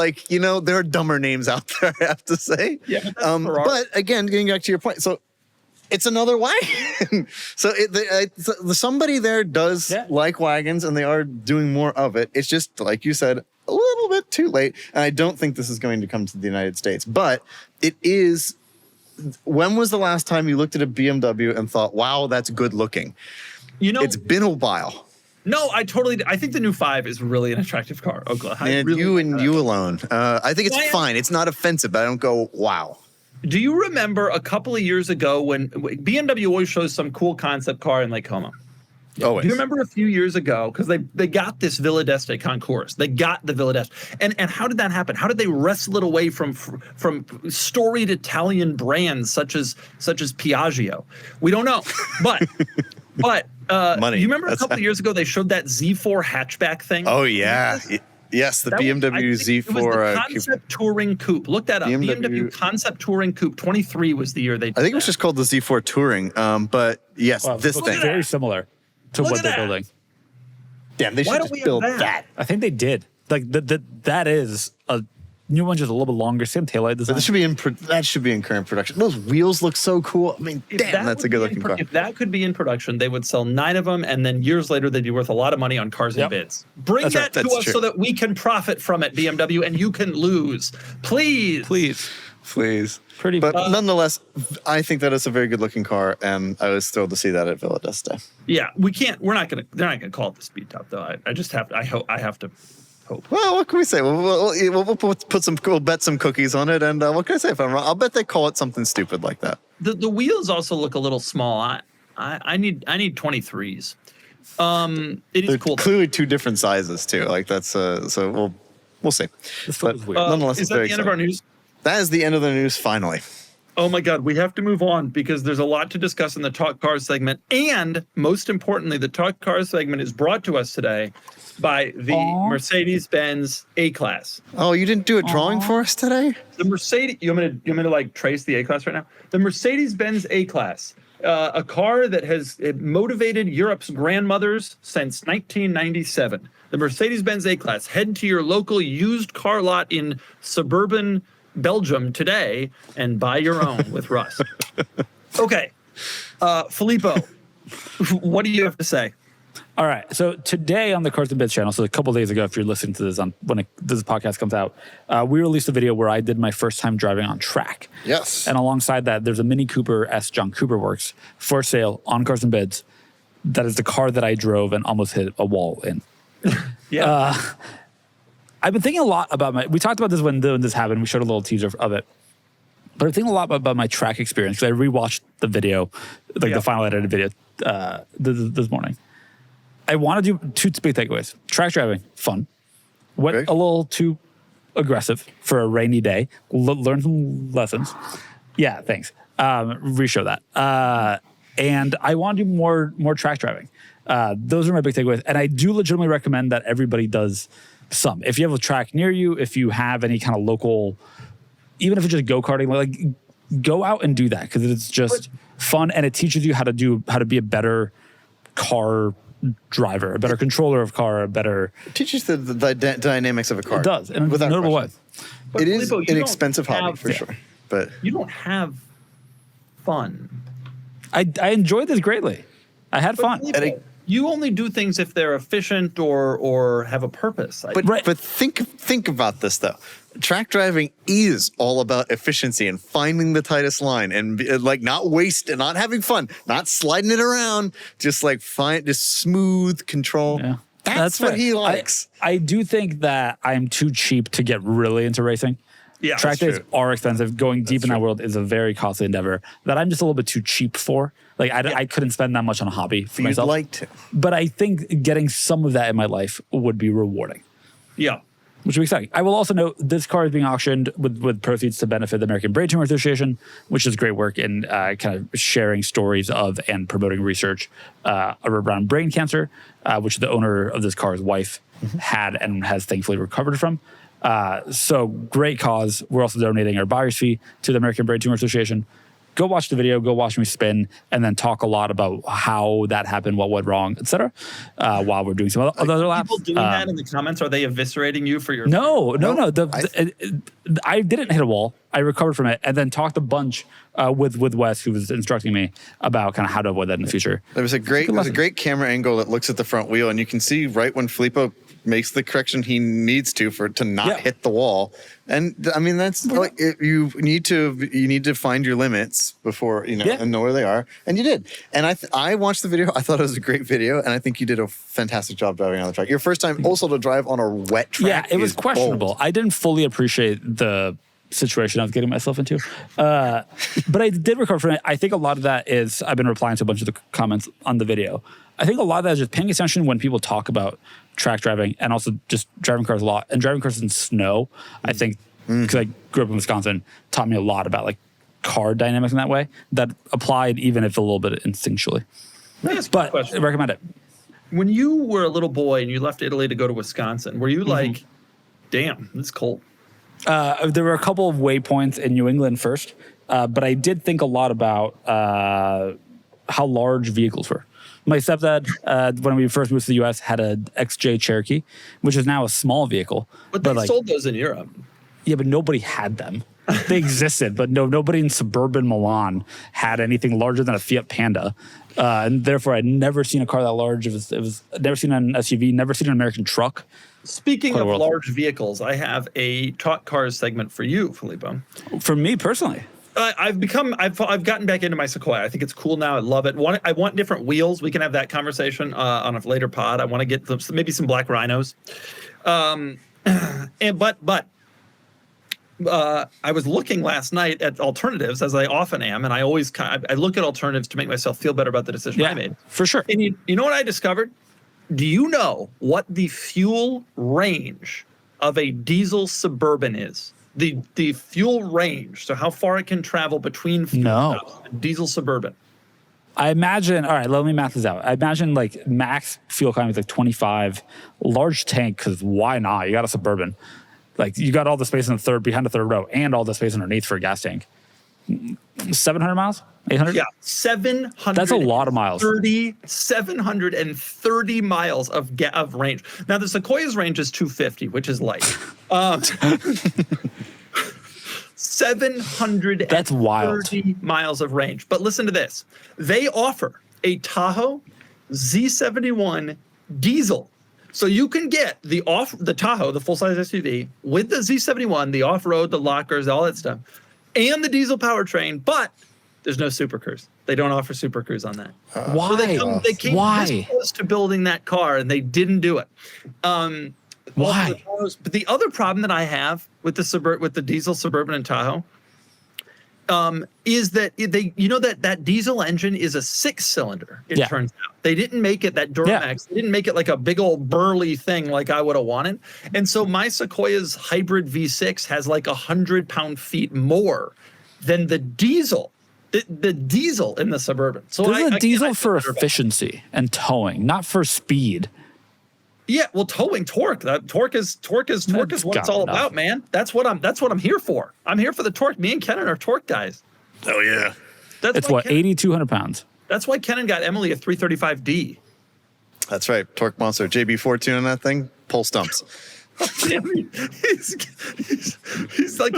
there are dumber names out there, I have to say. Yeah, but again, getting back to your point, so it's another wagon. So somebody there does like wagons, and they are doing more of it. It's just, like you said, a little bit too late. And I don't think this is going to come to the United States. But it is. When was the last time you looked at a BMW and thought, wow, that's good looking? It's been a while. No, I think the new 5 is really an attractive car. Oh, God. You alone. I think it's fine. It's not offensive, but I don't go, wow. Do you remember a couple of years ago when BMW always shows some cool concept car in Lake Como? Always. Do you remember a few years ago, because they got this Villa d'Este concourse. They got the Villa d'Este. And how did that happen? How did they wrestle it away from storied Italian brands such as Piaggio? We don't know. But Money. You remember a couple of years ago they showed that Z4 hatchback thing? Oh, yeah. Yes, the BMW Z4 It was the Concept Touring Coupe. Look that up. BMW Concept Touring Coupe 23 was the year they did I think it was just called the Z4 Touring. But yes, this Looks thing. very similar to what they're building. Damn, they Why should don't just we have build that? that. I think they did. Like that is a new one, just a little bit longer, same taillight But design. this should be that should be in current production. Those wheels look so cool. I mean, damn, that's a good looking car. If that could be in production, they would sell 9 of them, and then years later, they'd be worth a lot of money on cars and bids. Bring That's that right, to that's us true. so that we can profit from it, BMW, and you can lose. Please. Please. Pretty. But nonetheless, I think that is a very good looking car, and I was thrilled to see that at Villa d'Este. Yeah, we can't. They're not gonna call it the Speedtop though. I just have to. I have to hope. Well, what can we say? We'll bet some cookies on it, and what can I say if I'm wrong? I'll bet they call it something stupid like that. The wheels also look a little small. I need 23s. It is They're cool. though. clearly two different sizes too. Like that's so we'll see. This feels weird. Nonetheless, is it's that very the end of our exciting. news? That is the end of the news. Finally, Oh my God, we have to move on because there's a lot to discuss in the Talk Cars segment. And most importantly, the Talk Cars segment is brought to us today by the Mercedes-Benz A-Class. oh, you didn't do a drawing for us today? The Mercedes, you want me to like trace the A-Class right now? The Mercedes-Benz A-Class, a car that has motivated Europe's grandmothers since 1997. The Mercedes-Benz A-Class. Head to your local used car lot in Suburban, Belgium today and buy your own with Russ. Okay, Filippo, what do you have to say? All right. So today on the Cars and Bits channel, so a couple days ago, if you're listening to this when this podcast comes out, we released a video where I did my first time driving on track. Yes. And alongside that, there's a Mini Cooper S John Cooper Works for sale on Cars and Bids. That is the car that I drove and almost hit a wall in. Yeah. I've been thinking a lot about we talked about this when this happened. We showed a little teaser of it. But I'm thinking a lot about my track experience because I rewatched the video, the final edited video this morning. I want to do 2 big takeaways. Track driving, fun. Went Okay. a little too aggressive for a rainy day. Learn some lessons. Yeah, thanks. Reshow that. And I want to do more track driving. Those are my big takeaways. And I do legitimately recommend that everybody does some. If you have a track near you, if you have any kind of local, even if it's just go-karting, like go out and do that because it's just fun and it teaches you how to be a better car driver, a better controller of car, a better. It teaches the dynamics of a car. It does, in a without notable way. question. But It is Filippo, you an don't expensive hobby have- for sure. But You don't have fun. I enjoyed this greatly. I had fun. Filippo, you only do things if they're efficient or have a purpose. Right. But think about this though. Track driving is all about efficiency and finding the tightest line and like not wasting, not having fun, not sliding it around, just like just smooth control. Yeah. That's what fair. he likes. I do think that I'm too cheap to get really into racing. Yeah, Track that's days true. are expensive. Going deep in that world is a very costly endeavor that I'm just a little bit too cheap for. Like I couldn't spend that much on a hobby for You'd myself. like to. But I think getting some of that in my life would be rewarding, yeah. which would be exciting. I will also note this car is being auctioned with proceeds to benefit the American Brain Tumor Association, which is great work in kind of sharing stories of and promoting research around brain cancer, which the owner of this car's wife had and has thankfully recovered from. So great cause. We're also donating our buyer's fee to the American Brain Tumor Association. Go watch the video, go watch me spin, and then talk a lot about how that happened, what went wrong, etc. While we're doing some other laps. People doing that in the comments, are they eviscerating you for your? No. I didn't hit a wall. I recovered from it, and then talked a bunch with Wes, who was instructing me about kind of how to avoid that in the future. There was a great camera angle that looks at the front wheel, and you can see right when Filippo makes the correction he needs to not hit the wall. And I mean that's like you need to find your limits before and know where they are, and you did. And I watched the video. I thought it was a great video, and I think you did a fantastic job driving on the track. Your first time also to drive on a wet track. Yeah, it was is questionable. bold. I didn't fully appreciate the situation I was getting myself into. But I did recover from it. I think a lot of that is, I've been replying to a bunch of the comments on the video. I think a lot of that is just paying attention when people talk about track driving and also just driving cars a lot. And driving cars in snow, I think, because I grew up in Wisconsin, taught me a lot about like car dynamics in that way that applied even if a little bit instinctually. But I recommend it. When you were a little boy and you left Italy to go to Wisconsin, were you like, damn, it's cold? There were a couple of waypoints in New England first, but I did think a lot about how large vehicles were. My stepdad, when we first moved to the U.S., had a XJ Cherokee, which is now a small vehicle. But they sold those in Europe. Yeah, but nobody had them. They existed, but nobody in suburban Milan had anything larger than a Fiat Panda. And therefore, I'd never seen a car that large. It was never seen an SUV, never seen an American truck. Speaking of large vehicles, I have a Talk Cars segment for you, Filippo. For me personally. I've gotten back into my Sequoia. I think it's cool now. I love it. I want different wheels. We can have that conversation on a later pod. I want to get maybe some black rhinos. I was looking last night at alternatives, as I often am, and I always I look at alternatives to make myself feel better about the decision I made. For sure. And you know what I discovered? Do you know what the fuel range of a diesel Suburban is? The fuel range, so how far it can travel between diesel Suburban. I imagine, all right, let me math this out. I imagine like max fuel economy is like 25, large tank, because why not? You got a Suburban. Like you got all the space behind the third row and all the space underneath for a gas tank. 700 miles? 800? Yeah, 700. That's a lot of miles. 730 miles of range. Now the Sequoia's range is 250, which is light. 730 That's wild. miles of range. But listen to this. They offer a Tahoe Z71 diesel. So you can get the Tahoe, the full-size SUV, with the Z71, the off-road, the lockers, all that stuff, and the diesel powertrain, but there's no Super Cruise. They don't offer Super Cruise on that. Why? So they came this close to building that car, and they didn't do it. Why? But the other problem that I have with the diesel Suburban and Tahoe is that that diesel engine is a 6-cylinder. It turns out they didn't make it that Duramax. They didn't make it like a big old burly thing like I would have wanted. And so my Sequoia's hybrid V6 has like 100 pound-feet more than the diesel. The diesel in the Suburban. So there's a diesel for efficiency and towing, not for speed. Yeah, well, towing torque. Torque is what it's all about, man. That's what I'm here for. I'm here for the torque. Me and Kennan are torque guys. Oh yeah. It's what, 8,200 pounds. That's why Kennan got Emily a 335D. That's right. Torque monster. JB4 tuning that thing. Pull stumps. He's like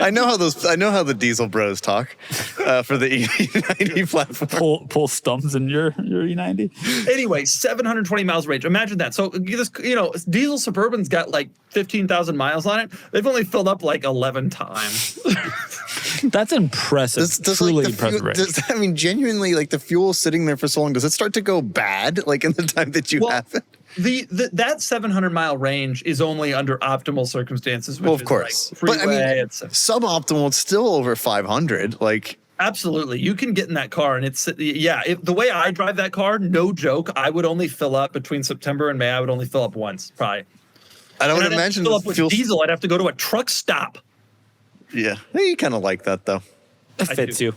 I know how the diesel bros talk for the E90 platform. Pull stumps in your E90. Anyway, 720 miles range. Imagine that. So this, diesel Suburban's got like 15,000 miles on it. They've only filled up like 11 times. That's impressive. Truly impressive. Genuinely, like the fuel sitting there for so long, does it start to go bad like in the time that you have it? That 700-mile range is only under optimal circumstances. Which of course. Like freeway, but suboptimal, it's still over 500. Like absolutely, you can get in that car, and it's the way I drive that car, no joke. I would only fill up between September and May. I would only fill up once, probably. I don't imagine fill up with diesel. I'd have to go to a truck stop. Yeah, you kind of like that though. It fits you.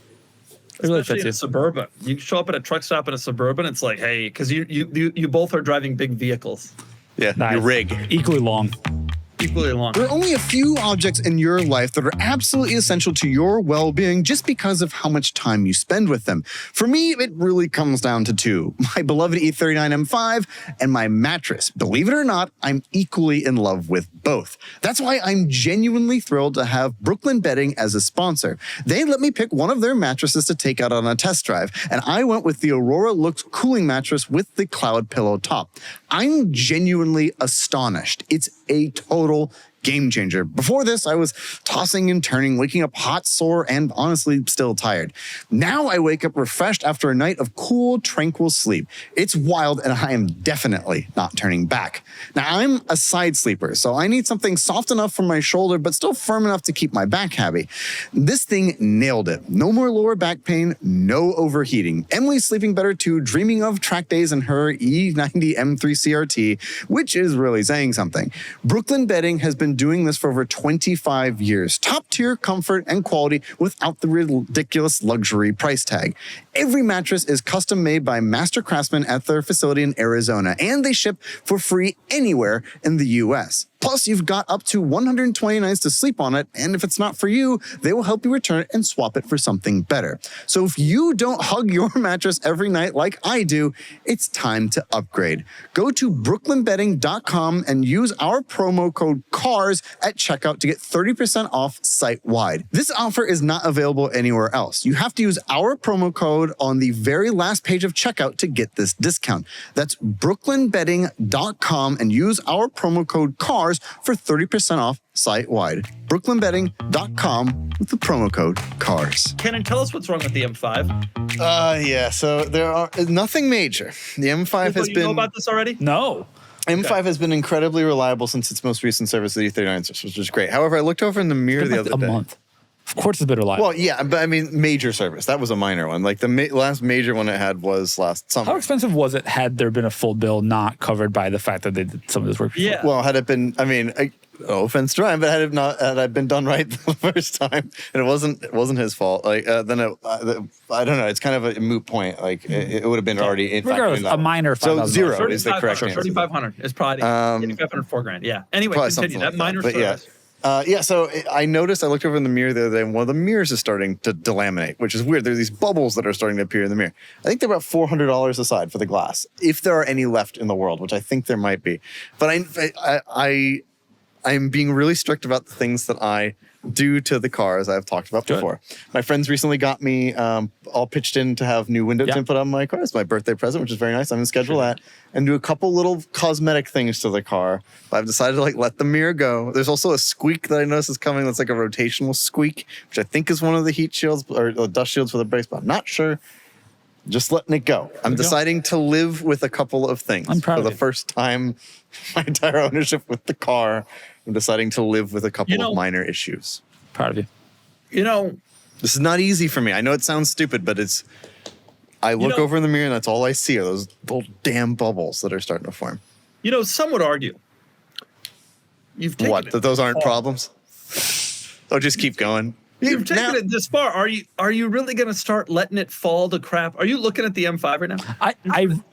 It really fits you. Suburban. You show up at a truck stop in a Suburban, it's like, hey, because you both are driving big vehicles. Yeah, nice. Your rig. Equally long. Equally long. There are only a few objects in your life that are absolutely essential to your well-being just because of how much time you spend with them. For me, it really comes down to two. My beloved E39 M5 and my mattress. Believe it or not, I'm equally in love with both. That's why I'm genuinely thrilled to have Brooklyn Bedding as a sponsor. They let me pick one of their mattresses to take out on a test drive, and I went with the Aurora Lux cooling mattress with the cloud pillow top. I'm genuinely astonished. It's a total game changer. Before this, I was tossing and turning, waking up hot, sore, and honestly still tired. Now I wake up refreshed after a night of cool, tranquil sleep. It's wild, and I am definitely not turning back. Now, I'm a side sleeper, so I need something soft enough for my shoulder, but still firm enough to keep my back happy. This thing nailed it. No more lower back pain, no overheating. Emily's sleeping better too, dreaming of track days in her E90 M3 CRT, which is really saying something. Brooklyn Bedding has been doing this for over 25 years. Top tier comfort and quality without the ridiculous luxury price tag. Every mattress is custom made by master craftsmen at their facility in Arizona, and they ship for free anywhere in the US. Plus, you've got up to 120 nights to sleep on it, and if it's not for you, they will help you return it and swap it for something better. So if you don't hug your mattress every night like I do, it's time to upgrade. Go to brooklynbedding.com and use our promo code CARS at checkout to get 30% off site-wide. This offer is not available anywhere else. You have to use our promo code on the very last page of checkout to get this discount. That's brooklynbedding.com and use our promo code CARS for 30% off site-wide. brooklynbedding.com with the promo code CARS. Kennan, tell us what's wrong with the M5. Yeah, so there are nothing major. The M5 has You been... know about this already? No. M5 has been incredibly reliable since its most recent service, the E39, which is great. However, I looked over in the mirror the other day. A month. Of course, it's been reliable. Well, yeah, but I mean, major service. That was a minor one. Like the last major one it had was last summer. How expensive was it had there been a full bill not covered by the fact that they did some of this work before? Yeah. Well, had it been, I mean, no offense to Ryan, but had I been done right the first time, and it wasn't his fault. Like then I don't know. It's kind of a moot point. Like it would have been already in Regardless, a minor so $5,000. zero is the correct answer. 3,500 is probably 3,500, $4,000. Yeah. Anyway, Probably continue. something That like minor that. But service. So I noticed, I looked over in the mirror the other day, and one of the mirrors is starting to delaminate, which is weird. There's these bubbles that are starting to appear in the mirror. I think they're about $400 aside for the glass, if there are any left in the world, which I think there might be. But I'm being really strict about the things that I do to the car, as I've talked about before. My friends recently got me all pitched in to have new window tint put on my car. It's my birthday present, which is very nice. I'm going to schedule that and do a couple little cosmetic things to the car. But I've decided to let the mirror go. There's also a squeak that I noticed is coming that's like a rotational squeak, which I think is one of the heat shields or the dust shields for the brakes, but I'm not sure. Just letting it go. I'm deciding to live with a couple of things. I'm proud for of the you. first time my entire ownership with the car. I'm deciding to live with a couple of minor issues. Proud of you. You know, This is not easy for me. I know it sounds stupid, but I look over in the mirror and that's all I see are those little damn bubbles that are starting to form. some would argue. You've taken What? it That those aren't far. problems? Oh, just keep going. You've taken Now- it this far. Are you really going to start letting it fall to crap? Are you looking at the M5 right now? I'm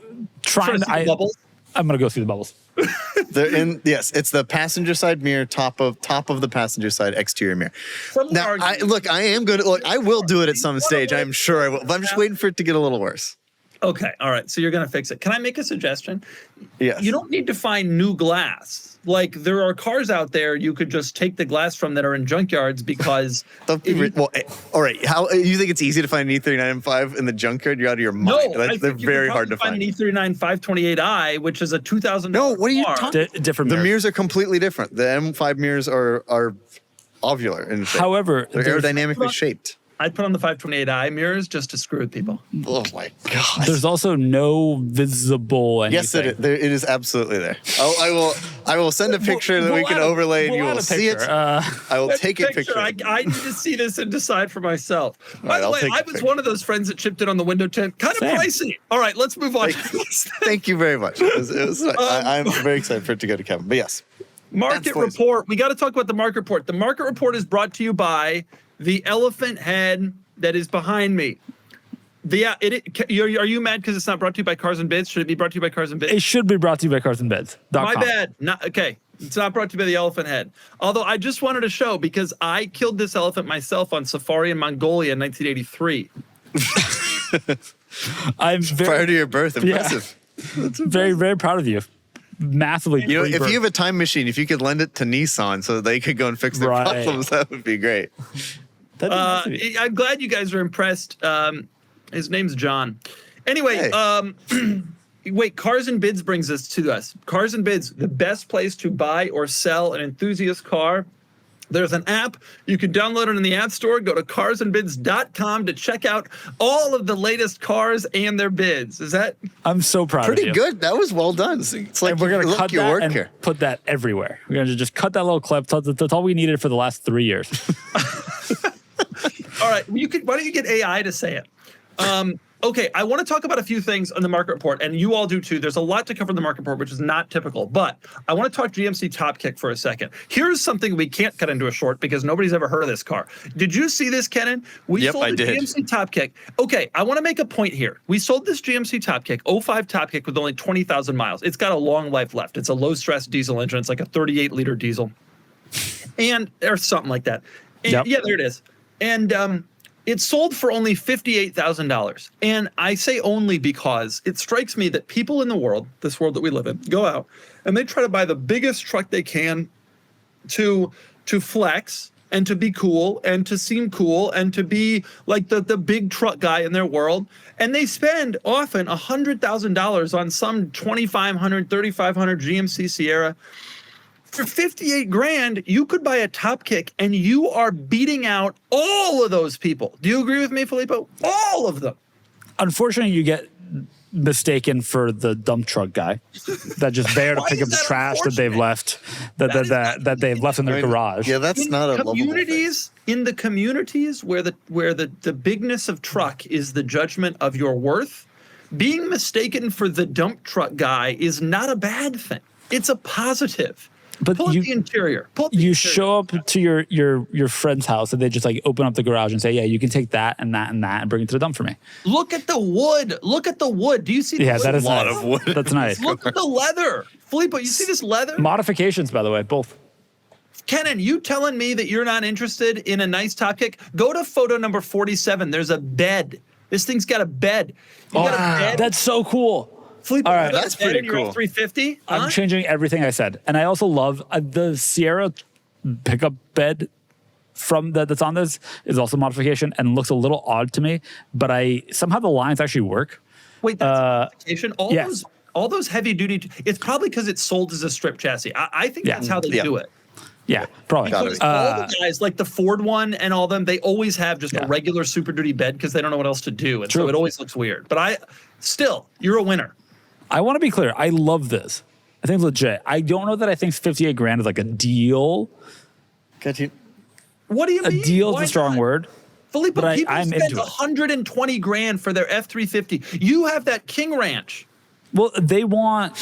trying. Trying to see the bubbles? I'm gonna go see the bubbles. They're in. Yes, it's the passenger side mirror, top of the passenger side exterior mirror. Some would Now, argue- I am good. Look, I will do it at some stage. I'm sure I will. But I'm just waiting for it to get a little worse. Okay, all right. So you're going to fix it. Can I make a suggestion? Yes. You don't need to find new glass. Like there are cars out there you could just take the glass from that are in junkyards because Don't be all right. How you think it's easy to find an E39 M5 in the junkyard? You're out of your mind. They're very hard to find. An E39 528i, which is a $2,000. No, what are you car. talking? Different. The mirrors. mirrors are completely different. The M5 mirrors are ovular in shape. However, they're there's- aerodynamically shaped. I'd put on the 528i mirrors just to screw with people. Oh my god! There's also no visible anything. Yes, it is absolutely there. I will send a picture that we can overlay, and you will see it. I will take a picture. I need to see this and decide for myself. By the I'll way, take a I was picture. one of those friends that chipped in on the window tint. Kind of Same. pricey. All right, let's move on. Thank you very much. I'm very excited for it to go to Kevin. But yes, Market That's nice. report. We got to talk about the market report. The market report is brought to you by the elephant head that is behind me. Are you mad because it's not brought to you by Cars and Bids? Should it be brought to you by Cars and Bids? It should be brought to you by carsandbeds.com. My bad. Okay. It's not brought to you by the elephant head. Although I just wanted to show because I killed this elephant myself on safari in Mongolia in 1983. I'm prior to your birth, Yeah. impressive. very, very proud of you. Massively. You know, if pre-birth. you have a time machine, if you could lend it to Nissan so they could go and fix their Right. problems, that would be great. That'd be nice of you. I'm glad you guys are impressed. His name's John. Anyway, Hey. Wait, Cars and Bids brings us to us. Cars and Bids, the best place to buy or sell an enthusiast car. There's an app. You can download it in the App Store. Go to carsandbids.com to check out all of the latest cars and their bids. Is that I'm so proud of you. Pretty good. That was well done. It's like And we're going to cut your that work and here. put that everywhere. We're going to just cut that little clip. That's all we needed for the last 3 years. all right? Why don't you get AI to say it? Okay, I want to talk about a few things on the market report, and you all do too. There's a lot to cover in the market report, which is not typical, but I want to talk GMC Topkick for a second. Here's something we can't cut into a short because nobody's ever heard of this car. Did you see this, Kennan? We sold I the did. GMC Topkick. Okay, I want to make a point here. We sold this GMC Topkick, 05 Topkick with only 20,000 miles. It's got a long life left. It's a low-stress diesel engine. It's like a 38-liter diesel, or something like that. And, Yep. Yeah, there it is. And it sold for only $58,000. And I say only because it strikes me that people in the world, this world that we live in, go out and they try to buy the biggest truck they can to flex and to be cool and to seem cool and to be like the big truck guy in their world. And they spend often $100,000 on some 2,500, 3,500 GMC Sierra. For 58 grand, you could buy a Topkick and you are beating out all of those people. Do you agree with me, Filippo? All of them. Unfortunately, you get mistaken for the dump truck guy that just there to Why pick is up the that trash that they've left, That is that they've left in their garage. Yeah, that's In not a lovable thing. communities, in the communities where the bigness of truck is the judgment of your worth, being mistaken for the dump truck guy is not a bad thing. It's a positive. But Pull up you- the interior. Pull up the You interior. show up to your friend's house and they just like open up the garage and say, yeah, you can take that and that and that and bring it to the dump for me. Look at the wood. Look at the wood. Do you see the Yeah, wood? that is a lot nice. of wood. That's nice. Look at the leather. Filippo, you see this leather? Modifications, by the way, both. Kennan, you telling me that you're not interested in a nice Topkick? Go to photo number 47. There's a bed. This thing's got a bed. You got a bed? That's so cool. Filippo, all you right, got a that's bed pretty in your cool. F350? I'm Huh? changing everything I said. And I also love the Sierra pickup bed that's on this is also modification and looks a little odd to me, but somehow the lines actually work. Wait, that's a modification? yeah. All those heavy duty, it's probably because it's sold as a strip chassis. I think Yeah. that's how they Yeah. do it. Yeah, probably. Got Because it. all the guys, like the Ford one and all them, they always have just Yeah. a regular Super Duty bed because they don't know what else to do. And so True. it always looks weird. But you're a winner. I want to be clear. I love this. I think it's legit. I don't know that I think 58 grand is like a deal. Can't you- What do you A mean? deal is Why a strong not? word. Filippo, but people I'm spend into it. 120 grand for their F350. You have that King Ranch. Well, they want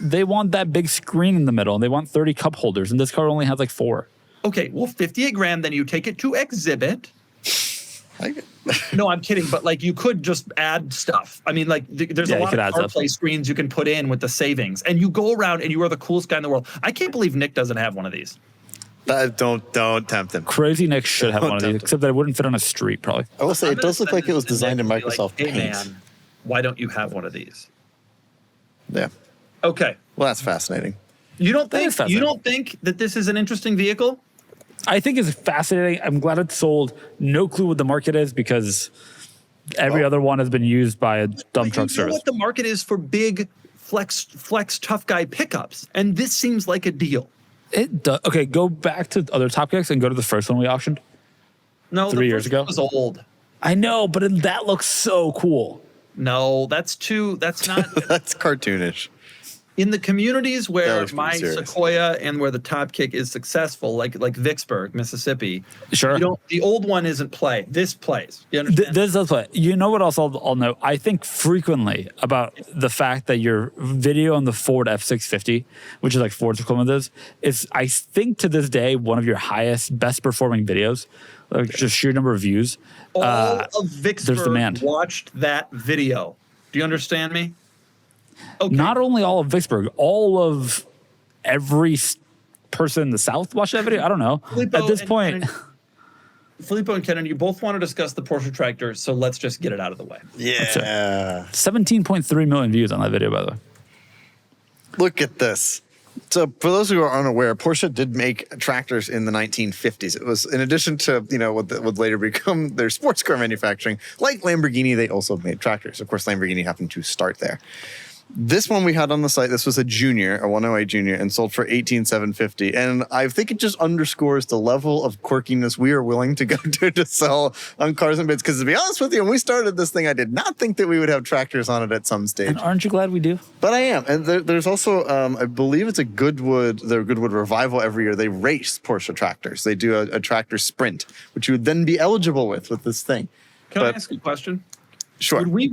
that big screen in the middle, and they want 30 cup holders, and this car only has like 4. Okay, well, 58 grand, then you take it to exhibit. I- No, I'm kidding, but like you could just add stuff. I mean, like there's Yeah, a you lot could of add stuff. CarPlay screens you can put in with the savings, and you go around and you are the coolest guy in the world. I can't believe Nick doesn't have one of these. Don't tempt him. Crazy Nick should have one of these, Tempting. except that it wouldn't fit on a street, probably. I will say I'm it does gonna look like send it was this to designed in Nick and be Microsoft like, hey, Paint. man, why don't you have one of these? Yeah. Okay, Well, that's fascinating. you don't That think is fascinating. that this is an interesting vehicle? I think it's fascinating. I'm glad it's sold. No clue what the market is because every other one has been used by a dump But truck you know service. what the market is for big flex tough guy pickups, and this seems like a deal. It does. Okay, go back to other Top Kicks and go to the first one we auctioned. No, 3 the years first ago? one was old. I know, but that looks so cool. No, that's not. That's cartoonish. In the communities That where looks pretty my serious. Sequoia and where the Topkick is successful, like Vicksburg, Mississippi, Sure. the old one isn't play. This plays. You understand? This does play. You know what else I'll know? I think frequently about the fact that your video on the Ford F650, which is like Ford's equivalent of this, is I think to this day one of your highest, best performing videos, like just sheer number of views. All of Vicksburg demand. watched that video. Do you understand me? Okay. Not only all of Vicksburg, all of every person in the South watched that video. I don't know. Filippo At this and point, Kennan- Filippo and Kennan, you both want to discuss the Porsche Tractor, so let's just get it out of the way. Yeah. 17.3 million views on that video, by the way. Look at this. So for those who are unaware, Porsche did make tractors in the 1950s. It was in addition to, what would later become their sports car manufacturing, like Lamborghini, they also made tractors. Of course, Lamborghini happened to start there. This one we had on the site. This was a junior, a 108 junior, and sold for $18,750. And I think it just underscores the level of quirkiness we are willing to go to sell on Cars and Bids. Because to be honest with you, when we started this thing, I did not think that we would have tractors on it at some stage. And aren't you glad we do? But I am. And there's also, I believe it's a Goodwood, their Goodwood revival every year. They race Porsche tractors. They do a tractor sprint, which you would then be eligible with this thing. Can I ask you a question? Sure. Would we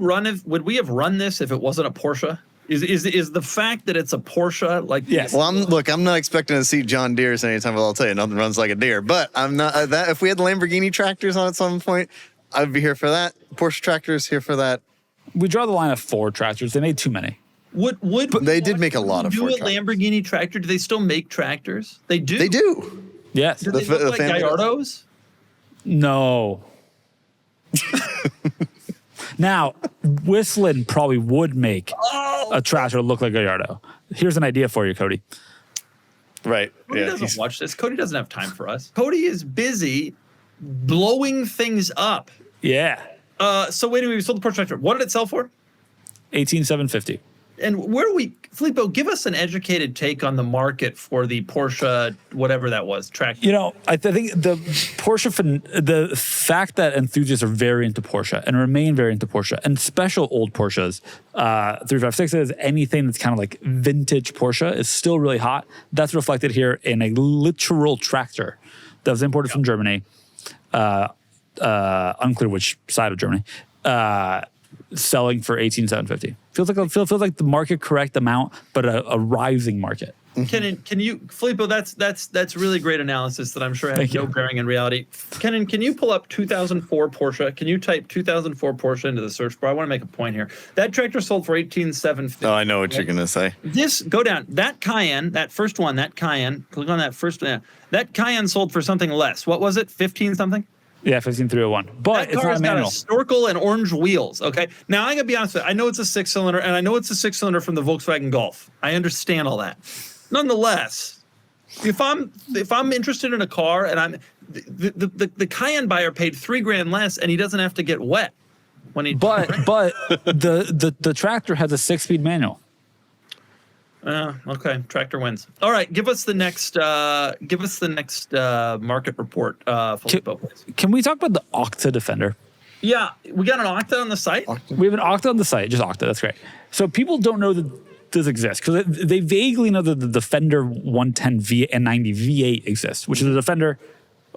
have run this if it wasn't a Porsche? Is the fact that it's a Porsche like Yes. Well, I'm not expecting to see John Deere's anytime, but I'll tell you, nothing runs like a deer. But I'm not that. If we had Lamborghini tractors on at some point, I'd be here for that. Porsche tractors here for that. We draw the line of Ford tractors. They made too many. Would they did make a lot of Ford do a tractors. Lamborghini tractor? Do they still make tractors? They do. They do. Yes. Do they look like family- Gallardos? No. Now, Whistling probably would make a tractor look like Gallardo. Here's an idea for you, Cody. Right. Cody doesn't watch this. Cody doesn't have time for us. Cody is busy blowing things up. Yeah. So wait a minute, we sold the Porsche tractor. What did it sell for? 18,750. And where do we, Filippo, give us an educated take on the market for the Porsche, whatever that was, tractor. You know, I think the the fact that enthusiasts are very into Porsche and remain very into Porsche, and special old Porsches, 356s, anything that's kind of like vintage Porsche is still really hot. That's reflected here in a literal tractor that was imported from Germany, unclear which side of Germany, selling for 18,750. Feels like the market correct amount, but a rising market. Kennan, can you, Filippo, that's really great analysis that I'm sure has no bearing in reality. Kennan, can you pull up 2004 Porsche? Can you type 2004 Porsche into the search bar? I want to make a point here. That tractor sold for 18,750. Oh, I know what you're going to say. Go down. That Cayenne, that first one, that Cayenne, click on that first one. That Cayenne sold for something less. What was it? 15 something? Yeah, 15,301. But that it's not a car's got manual. a snorkel and orange wheels. Okay. Now I gotta be honest with you. I know it's a 6-cylinder, and I know it's a 6-cylinder from the Volkswagen Golf. I understand all that. Nonetheless, if I'm interested in a car and I'm the Cayenne buyer paid $3,000 less, and he doesn't have to get wet when he. But the tractor has a 6-speed manual. Okay, tractor wins. All right, give us the next market report, Filippo, please. Can we talk about the OCTA Defender? Yeah, we got an Octa on the site. We have an Octa on the site, just Octa. That's great. So people don't know that this exists because they vaguely know that the Defender 110 and 90 V8 exists, which is a Defender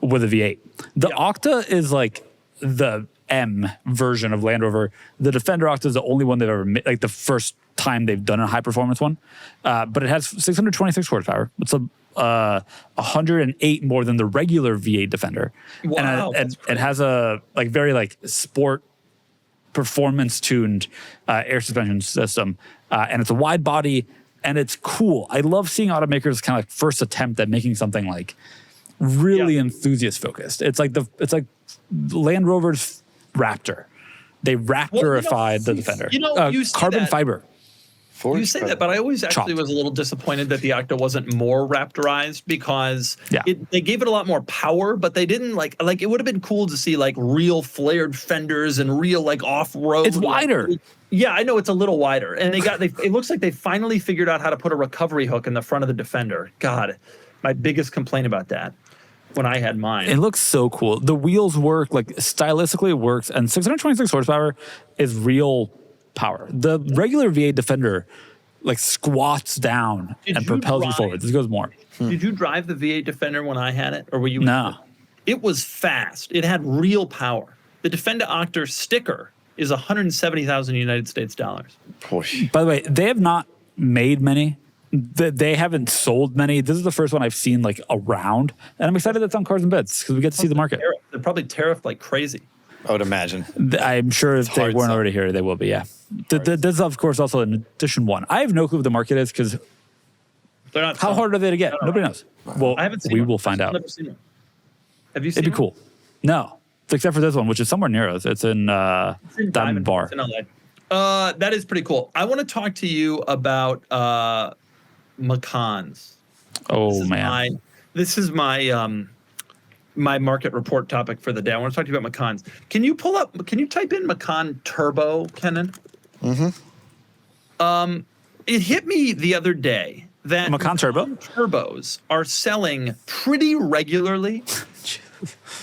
with a V8. The Octa is like the M version of Land Rover. The Defender Octa is the only one they've ever made, like the first time they've done a high performance one. But it has 626 horsepower. It's 108 more than the regular V8 Defender. Wow, and it has a like very like sport performance tuned air suspension system. And it's a wide body and it's cool. I love seeing automakers kind of like first attempt at making something like really enthusiast focused. It's like Land Rover's Raptor. They Raptorified the Defender. You say carbon that. fiber. You say that, but I always actually was a little disappointed that the Octa wasn't more Raptorized because they gave it a lot more power, but they didn't like it would have been cool to see like real flared fenders and real like off-road. It's wider. Yeah, I know it's a little wider. And it looks like they finally figured out how to put a recovery hook in the front of the Defender. God, my biggest complaint about that when I had mine. It looks so cool. The wheels work, like stylistically it works, and 626 horsepower is real power. The regular V8 Defender like squats down and propels you forward. This goes more. Did you drive the V8 Defender when I had it, or were you? No. It was fast. It had real power. The Defender Octa sticker is 170,000 United States dollars. By the way, they have not made many. They haven't sold many. This is the first one I've seen like around, and I'm excited that's on Cars and Beds because we get to see the market. They're probably tariffed like crazy. I would imagine. I'm sure if they weren't already here, they will be. Yeah. This is of course also an edition one. I have no clue what the market is because they're not. How hard are they to get? Nobody knows. Well, I haven't seen we one. will find out. Never seen one. Have you seen? It'd be cool. No, except for this one, which is somewhere near us. It's in Diamond Bar. It's in LA. That is pretty cool. I want to talk to you about Macans. Oh man, this is my my market report topic for the day. I want to talk to you about Macans. Can you type in Macan Turbo, Kennan? it hit me the other day that Macan Turbo? turbos are selling pretty regularly.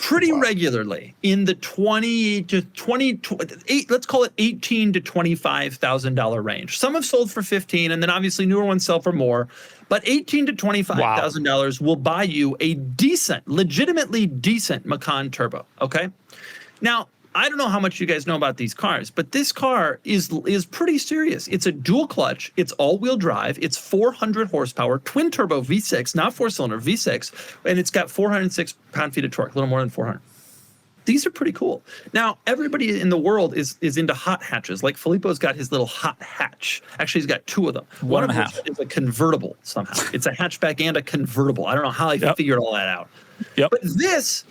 Regularly in the 20 to 28, let's call it $18,000 to $25,000 range. Some have sold for 15, and then obviously newer ones sell for more. But $18,000 to $25,000 will buy you a decent, legitimately decent Macan Turbo. Okay, now I don't know how much you guys know about these cars, but this car is pretty serious. It's a dual clutch. It's all-wheel drive. It's 400 horsepower, twin turbo V6, not four-cylinder V6, and it's got 406 pound-feet of torque, a little more than 400. These are pretty cool. Now, everybody in the world is into hot hatches. Like Filippo's got his little hot hatch. Actually, he's got two of them. One and of a which half. is a convertible somehow. It's a hatchback and a convertible. I don't know how they figured all that out. Yep. But this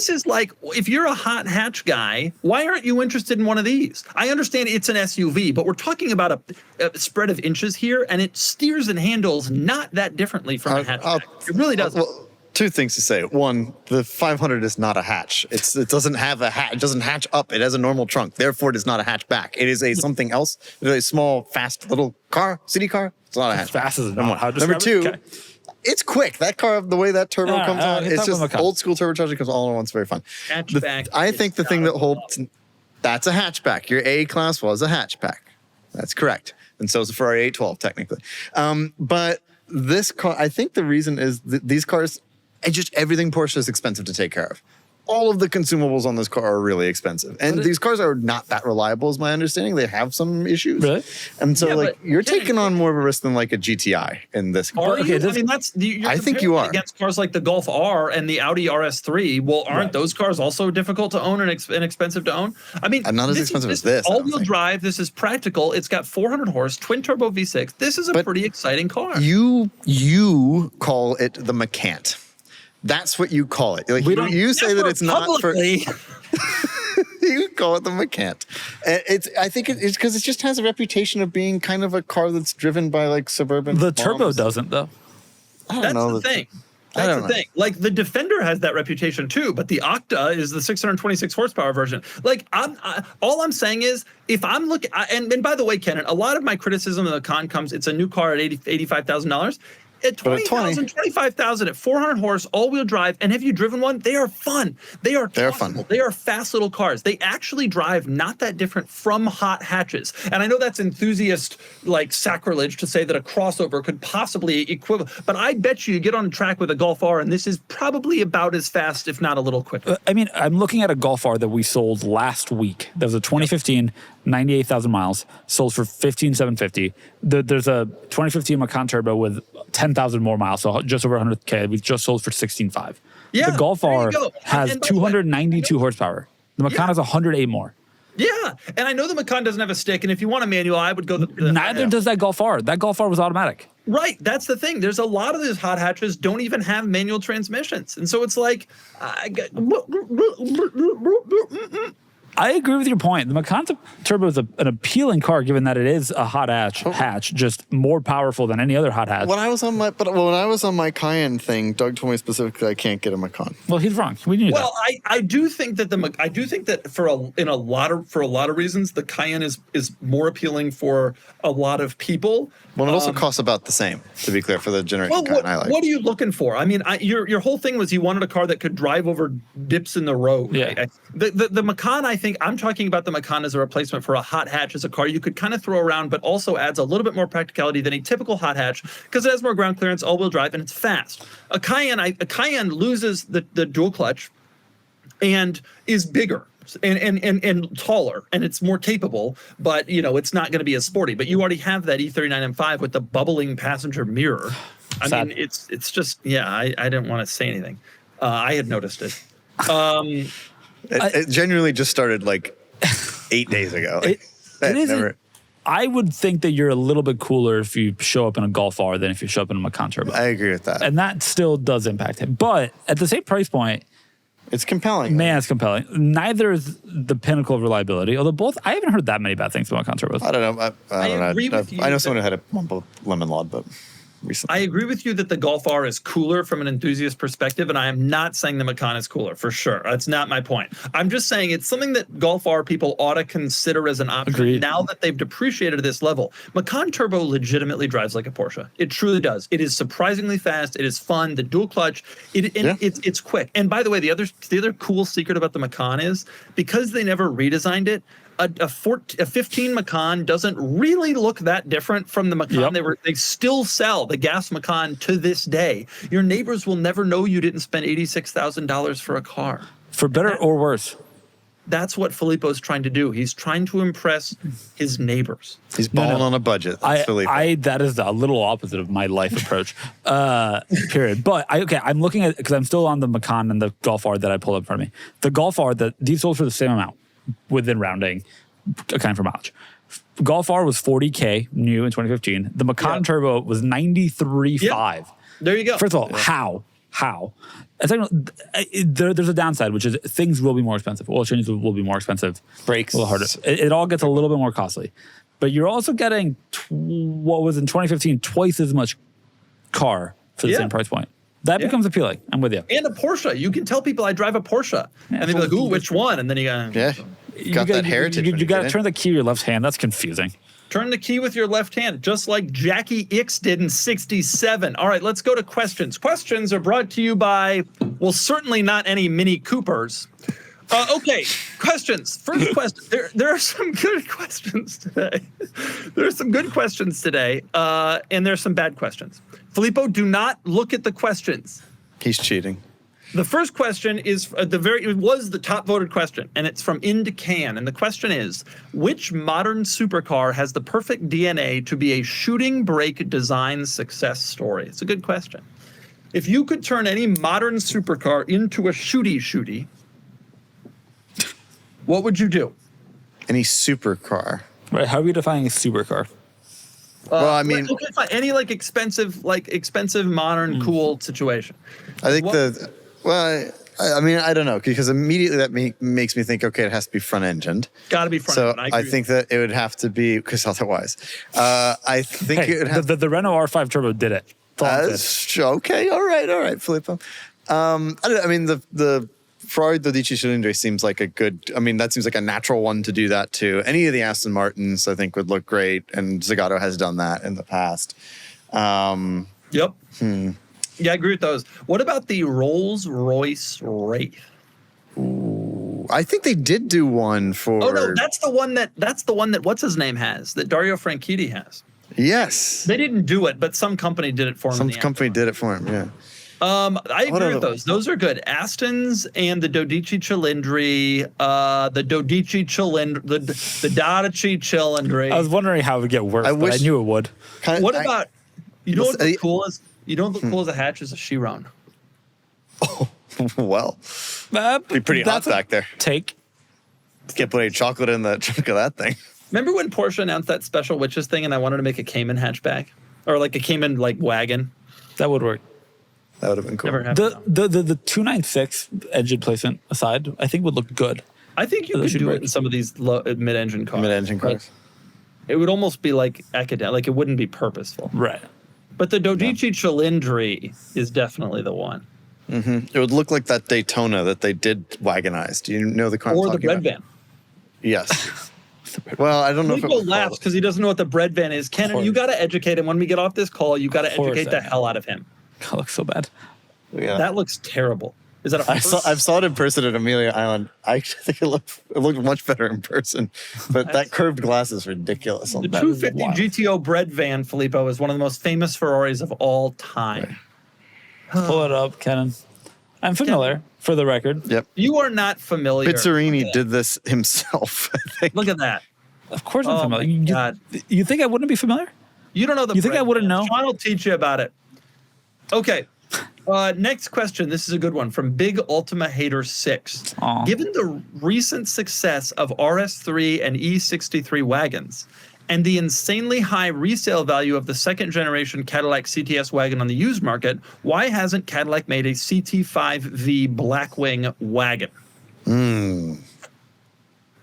is like, if you're a hot hatch guy, why aren't you interested in one of these? I understand it's an SUV, but we're talking about a spread of inches here, and it steers and handles not that differently from a hatchback. It really doesn't. Well, two things to say. One, the 500 is not a hatch. It doesn't have a hatch. It doesn't hatch up. It has a normal trunk. Therefore, it is not a hatchback. It is a something else. It is a small, fast little car, city car. It's not a hatchback. Fast as Number not. How one. to Number describe two. it? Okay. It's quick. That car, the way that turbo comes on, you're it's talking just about Macan. old school turbocharging comes all at once. Very fun. Hatchback. I think the thing that holds, that's a hatchback. Your A class was a hatchback. That's correct. And so is the Ferrari 812 technically. But this car, I think the reason is these cars, and just everything Porsche is expensive to take care of. All of the consumables on this car are really expensive. And these cars are not that reliable, is my understanding. They have some issues. Really? And so, Yeah, like, but you're Kennan, taking on more of a risk than, like, a GTI in this car. Are you? Okay, I mean, you're I think you comparing are. it against cars like the Golf R and the Audi RS3. Well, aren't those cars also difficult to own and expensive to own? I mean, Not as expensive as this, I don't All-wheel think. drive. This is practical. It's got 400 horse, twin turbo V6. This is a pretty exciting car. You call it the Macan. That's what you call it. Like, you say that it's not for. publicly. You call it the Macan. I think it's because it just has a reputation of being kind of a car that's driven by like suburban. The Turbo moms. doesn't, though. I don't That's know. the thing. I don't That's the know. thing. Like the Defender has that reputation too, but the OCTA is the 626 horsepower version. Like all I'm saying is, if I'm looking, and by the way, Kennan, a lot of my criticism of the Macan comes, it's a new car at $85,000. At But at 20,000, 25,000 at 400 horse, all-wheel drive, and have you driven one? They are fun. They're fun. tossable. They are fast little cars. They actually drive not that different from hot hatches. And I know that's enthusiast like sacrilege to say that a crossover could possibly equivalent, but I bet you get on a track with a Golf R, and this is probably about as fast, if not a little quicker. I mean, I'm looking at a Golf R that we sold last week. That was a 2015, 98,000 miles, sold for $15,750. There's a 2015 Macan Turbo with 10,000 more miles, so just over 100K. We just sold for $16,500. Yeah, The Golf there you R go. has And by the way, 292 horsepower. The Macan Yeah. has 108 more. Yeah, and I know the Macan doesn't have a stick, and if you want a manual, I would go the Neither does that Golf R. That Golf R was automatic. Right, that's the thing. There's a lot of these hot hatches don't even have manual transmissions, and so it's like, I agree with your point. The Macan Turbo is an appealing car, given that it is a hot hatch, just more powerful than any other hot hatch. When I was on my Cayenne thing, Doug told me specifically I can't get a Macan. Well, he's wrong. We knew well, that. I do think that for a lot of reasons, the Cayenne is more appealing for a lot of people. Well, it also costs about the same, to be clear, for the generation Well, Cayenne I like. what are you looking for? I mean, your whole thing was you wanted a car that could drive over dips in the road. Yeah. The Macan, I think I'm talking about the Macan as a replacement for a hot hatch, as a car you could kind of throw around, but also adds a little bit more practicality than a typical hot hatch because it has more ground clearance, all-wheel drive, and it's fast. A Cayenne loses the dual clutch and is bigger and taller, and it's more capable, but it's not going to be as sporty. But you already have that E39 M5 with the bubbling passenger mirror. I Sad. mean, it's just, I didn't want to say anything. I had noticed it. It genuinely just started like 8 days ago. It isn't. Never. I would think that you're a little bit cooler if you show up in a Golf R than if you show up in a Macan Turbo. I agree with that. And that still does impact him. But at the same price point, It's compelling. man, it's compelling. Neither is the pinnacle of reliability, although both, I haven't heard that many bad things about Macan Turbos. I don't know. I don't know. agree with you I know that- someone who had a Lemon Lod, but recently. I agree with you that the Golf R is cooler from an enthusiast perspective, and I am not saying the Macan is cooler, for sure. That's not my point. I'm just saying it's something that Golf R people ought to consider as an option. Agreed. Now that they've depreciated to this level. Macan Turbo legitimately drives like a Porsche. It truly does. It is surprisingly fast. It is fun. The dual clutch, it's quick. And by the way, the other cool secret about the Macan is because they never redesigned it, a 15 Macan doesn't really look that different from the Macan. Yep. They still sell the gas Macan to this day. Your neighbors will never know you didn't spend $86,000 for a car. For better or worse. That's what Filippo's trying to do. He's trying to impress his neighbors. He's balling on a budget. That's Filippo. That is a little opposite of my life approach. Period. But I'm looking at, because I'm still on the Macan and the Golf R that I pulled up in front of me. The Golf R, these sold for the same amount within rounding, accounting for mileage. Golf R was $40K new in 2015. The Macan Turbo was $93,500. There you go. First of all, how? Second, there's a downside, which is things will be more expensive. Oil changes will be more expensive. Brakes. A little harder. It all gets a little bit more costly. But you're also getting what was in 2015 twice as much car for the same price point. That becomes appealing. I'm with you. And a Porsche. You can tell people I drive a Porsche. And they'll be like, ooh, which one? And then you go, got that heritage. You got to turn the key to your left hand. That's confusing. Turn the key with your left hand, just like Jackie Ix did in 67. All right, let's go to questions. Questions are brought to you by, well, certainly not any Mini Coopers. Okay, questions. First question. There are some good questions today. And there's some bad questions. Filippo, do not look at the questions. He's cheating. The first question is it was the top voted question, and it's from Into Can. And the question is, which modern supercar has the perfect DNA to be a shooting brake design success story? It's a good question. If you could turn any modern supercar into a shooty, what would you do? Any supercar. Right? How are we defining a supercar? Well, I mean, okay, fine. Any expensive, modern, cool situation. I think I mean, I don't know, because immediately that makes me think, okay, it has to be front-engined. Got to be front-engined. So I think that it would have to be, because otherwise, I think it would have the Renault R5 Turbo did it. Okay, all right, Filippo. I mean, the Ferrari 12 Cilindri seems like that seems like a natural one to do that too. Any of the Aston Martins, I think, would look great, and Zagato has done that in the past. Yep. Yeah, I agree with those. What about the Rolls-Royce Wraith? Ooh, I think they did do one for. Oh no, that's the one that what's his name has, that Dario Franchitti has. Yes. They didn't do it, but some company did it for him. Some company did it for him. Yeah. I agree with those. Those are good. Astons and the Dodici Cilindri, the Dacia Cilindri. I was wondering how it would get worse, but I knew it would. What about, you know what the cool is? You know what the cool as a hatch is? A Chiron. Oh, well. Be pretty hot back there. Can't put any chocolate in the trunk of that thing. Remember when Porsche announced that special witches thing and I wanted to make a Cayman hatchback? Or like a Cayman wagon? That would work. That would have been cool. Never happened. The 296 engine placement aside, I think would look good. I think you could do it in some of these mid-engine cars. Mid-engine cars. It would almost be like academic. Like it wouldn't be purposeful. Right. But the Dodici Cilindri is definitely the one. Mm-hmm. It would look like that Daytona that they did wagonize. Do you know the car I'm Or the talking bread about? van. Yes. Well, I don't know if it Filippo was laughs because he doesn't know what the bread van is. Kennan, you got to educate him. When we get off this call, you got to educate the hell out of him. That looks so bad. Yeah. That looks terrible. Is that a I saw it in person at Amelia Island. I actually think it looked much better in person. But that curved glass is ridiculous. The 250 GTO bread van, Filippo, is one of the most famous Ferraris of all time. Right. Pull it up, Kennan. I'm familiar, for the record. Yep. You are not familiar. Pizzarini did this himself, I think. Look at that. Of course I'm familiar. My God. You think I wouldn't be familiar? You don't know the You think I wouldn't know? Sean will teach you about it. Okay. Next question. This is a good one from Big Ultima Hater 6. Aw. Given the recent success of RS3 and E63 wagons and the insanely high resale value of the second generation Cadillac CTS wagon on the used market, why hasn't Cadillac made a CT5V Blackwing wagon?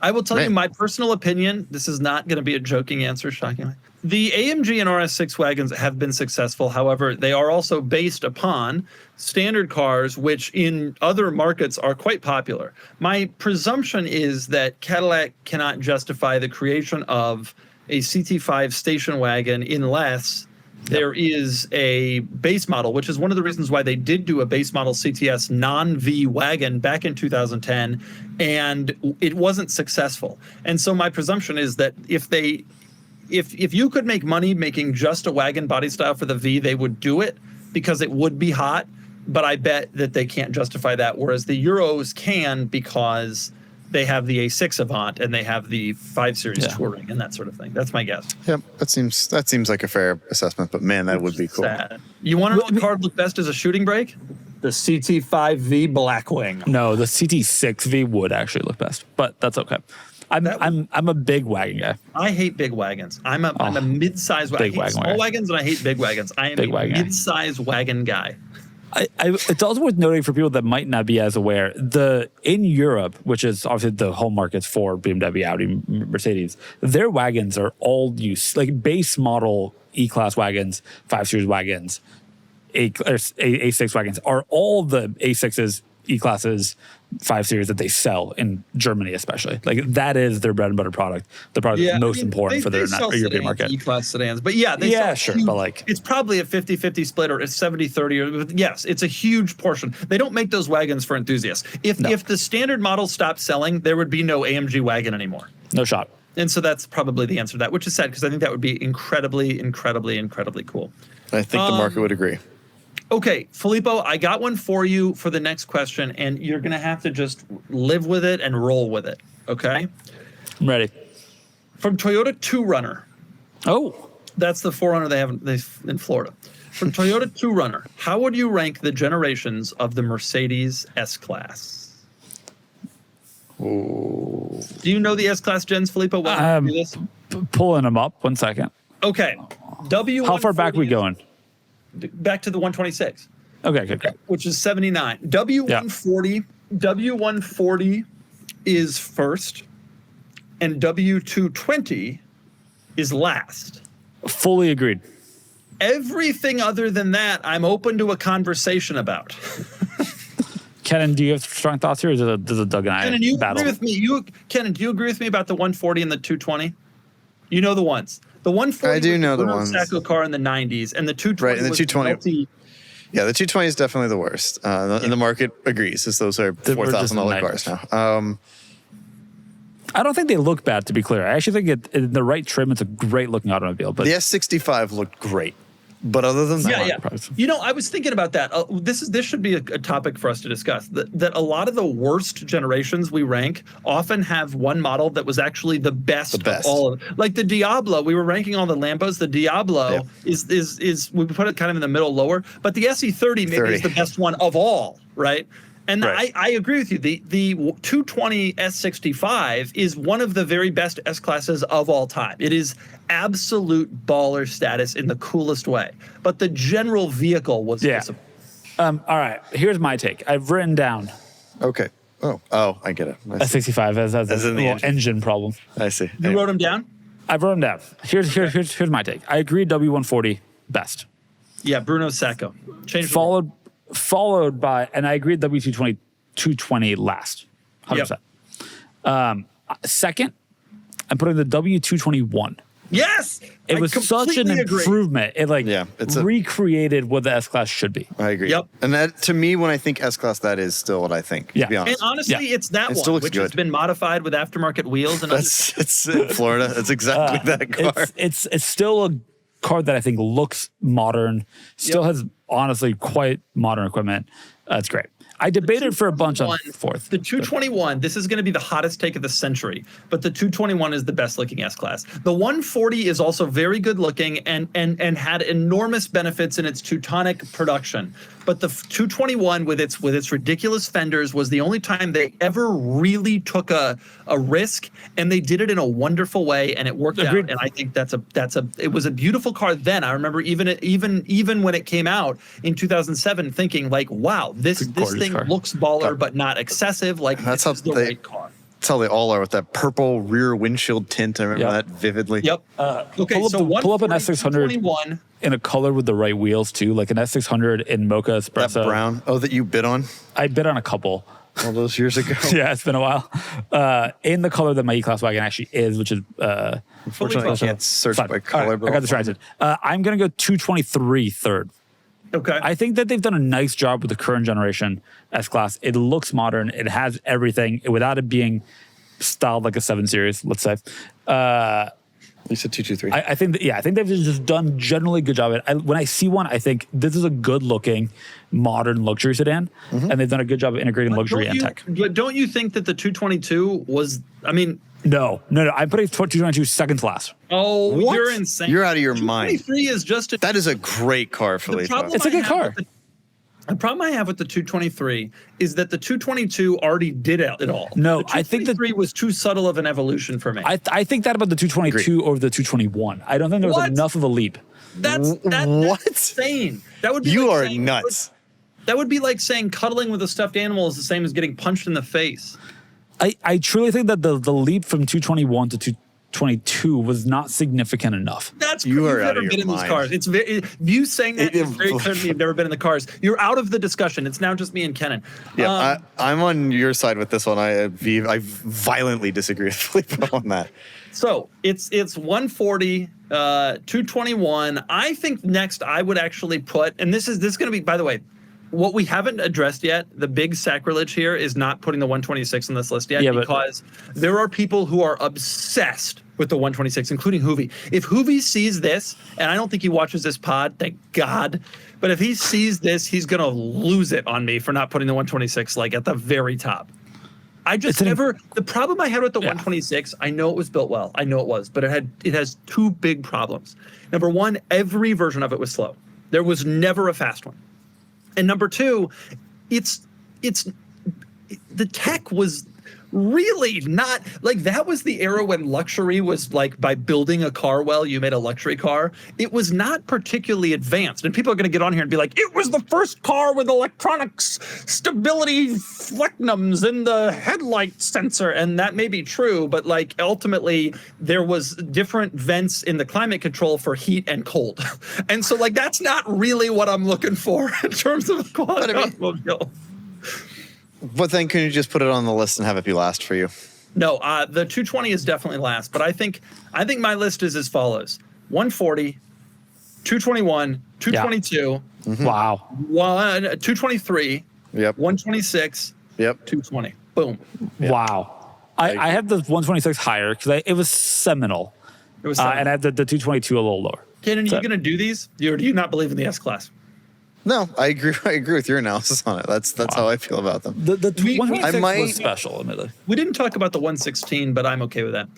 I will tell you my personal opinion. This is not going to be a joking answer, shockingly. The AMG and RS6 wagons have been successful. However, they are also based upon standard cars, which in other markets are quite popular. My presumption is that Cadillac cannot justify the creation of a CT5 station wagon unless there is a base model, which is one of the reasons why they did do a base model CTS non-V wagon back in 2010, and it wasn't successful. And so my presumption is that if you could make money making just a wagon body style for the V, they would do it because it would be hot. But I bet that they can't justify that, whereas the Euros can because they have the A6 Avant and they have the 5 Series Touring and that sort of thing. That's my guess. Yep, that seems like a fair assessment. But man, that would be cool. Sad. You want to know what car would look best as a shooting brake? The CT5V Blackwing. No, the CT6V would actually look best, but that's okay. I'm a big wagon guy. I hate big wagons. I'm a mid-size wagon. I hate small wagons and I hate big wagons. I am a mid-size wagon guy. It's also worth noting for people that might not be as aware, in Europe, which is obviously the home markets for BMW, Audi, Mercedes, their wagons are all used, like base model E-Class wagons, 5 Series wagons, A6 wagons are all the A6s, E-Classes, 5 Series that they sell in Germany, especially. Like that is their bread and butter product. The product that's most important for their European market. E-Class sedans, but but like it's probably a 50-50 split or a 70-30. Yes, it's a huge portion. They don't make those wagons for enthusiasts. If the standard model stopped selling, there would be no AMG wagon anymore. No shot. And so that's probably the answer to that, which is sad because I think that would be incredibly, incredibly, incredibly cool. I think the market would agree. Okay, Filippo, I got one for you for the next question, and you're going to have to just live with it and roll with it, okay? I'm ready. From Toyota 2Runner. Oh. That's the 4Runner they have in Florida. From Toyota 2Runner, how would you rank the generations of the Mercedes S-Class? Oh. Do you know the S-Class gens, Filippo? Pulling them up. 1 second. Okay. How far back are we going? Back to the 126. Okay, good. Which is 79. W140 is first, and W220 is last. Fully agreed. Everything other than that, I'm open to a conversation about. Kennan, do you have strong thoughts here, or does it Doug and I Kennan, you battle? agree with me? Kennan, do you agree with me about the 140 and the 220? You know the ones. The 140 I do know the ones. Sacco car in the 90s, and the 220 right, and the 220. Yeah, the 220 is definitely the worst. And the market agrees, as those are $4,000 cars now. I don't think they look bad, to be clear. I actually think in the right trim, it's a great looking automobile. But the S65 looked great. But other than that, You know, I was thinking about that. This should be a topic for us to discuss. That a lot of the worst generations we rank often have one model that was actually the best. Of all of them. Like the Diablo, we were ranking all the Lambos. The Diablo is we put it kind of in the middle lower, but the SE30 maybe is the best one of all, right? And I agree with you. The 220 S65 is one of the very best S-Classes of all time. It is absolute baller status in the coolest way. But the general vehicle was disappointing. All right, here's my take. I've written down. Okay. Oh, I get it. S65 has a little engine problem. I see. You wrote them down? I've wrote them down. Here's my take. I agree W140 best. Yeah, Bruno Sacco. Followed by, and I agreed W220 last, 100%. Second, I'm putting the W221. Yes, it was such an improvement. It it's recreated what the S-Class should be. I agree. Yep. And that, to me, when I think S-Class, that is still what I think. To be honest. And honestly, it's that one, which has been modified with aftermarket wheels and. It's in Florida. It's exactly that car. It's still a car that I think looks modern. Still has honestly quite modern equipment. It's great. I debated for a bunch on fourth. The 221, this is going to be the hottest take of the century, but the 221 is the best looking S-Class. The 140 is also very good looking and had enormous benefits in its Teutonic production. But the 221 with its ridiculous fenders was the only time they ever really took a risk, and they did it in a wonderful way, and it worked out. And I think it was a beautiful car then. I remember even when it came out in 2007, thinking like, wow, this thing looks baller but not excessive. Like, that's the right car. That's how they all are with that purple rear windshield tint. I remember that vividly. Yep. Okay, pull up an S600 21. in a color with the right wheels too, like an S600 in Mocha Espresso. That brown. Oh, that you bid on I bid on a couple. all those years ago. Yeah, it's been a while. In the color that my E-Class wagon actually is, which is Unfortunately, I can't search fine. by All color. right, but I got distracted. I'm gonna go 223 third. Okay. I think that they've done a nice job with the current generation S-Class. It looks modern. It has everything without it being styled like a 7 Series, let's say. You said 223. I think I think they've just done generally good job. When I see one, I think this is a good looking modern luxury sedan, and they've done a good job of integrating luxury and tech. But don't you think that the 222 was, I mean, No. I'm putting 222 second to last. oh, What? you're insane. You're out of your mind. 223 is just a That is a great car, Filippo. It's a good car. The problem I have with the 223 is that the 222 already did it all. No, the I think that 223 was too subtle of an evolution for me. I think that about the 222 over the 221. I don't think there was What? enough of a leap. That's What? insane. That would be You like are saying- nuts. That would be like saying cuddling with a stuffed animal is the same as getting punched in the face. I truly think that the leap from 221 to 222 was not significant enough. That's You you've are out never of your been in these mind. cars. It's very, you saying that It- is very clear to me. You've never been in the cars. You're out of the discussion. It's now just me and Kennan. Yeah, I'm on your side with this one. I violently disagree with Filippo on that. So it's 140, 221. I think next I would actually put, and this is going to be, by the way, what we haven't addressed yet, the big sacrilege here is not putting the 126 on this list yet, because there are people who are obsessed with the 126, including Hoovy. If Hoovy sees this, and I don't think he watches this pod, thank God, but if he sees this, he's going to lose it on me for not putting the 126 like at the very top. I just never. The problem I had with the 126, I know it was built well, I know it was, but it has two big problems. Number one, every version of it was slow. There was never a fast one. And number two, it's the tech was really not like that was the era when luxury was like by building a car well, you made a luxury car. It was not particularly advanced. And people are going to get on here and be like, it was the first car with electronics, stability flecnums in the headlight sensor. And that may be true, but like ultimately there was different vents in the climate control for heat and cold. And so like that's not really what I'm looking for in terms of quality automobile. But then can you just put it on the list and have it be last for you? No, the 220 is definitely last, but I think my list is as follows: 140, 221, 222, Wow. 223, Yep. 126, Yep. 220. Boom. Wow. I have the 126 higher because it was seminal. It was And I had the 222 a little lower. Kennan, are you going to do these? Or do you not believe in the S-Class? No, I agree. I agree with your analysis on it. That's how I feel about them. The 126 I might- was special, admittedly. We didn't talk about the 116, but I'm okay with that.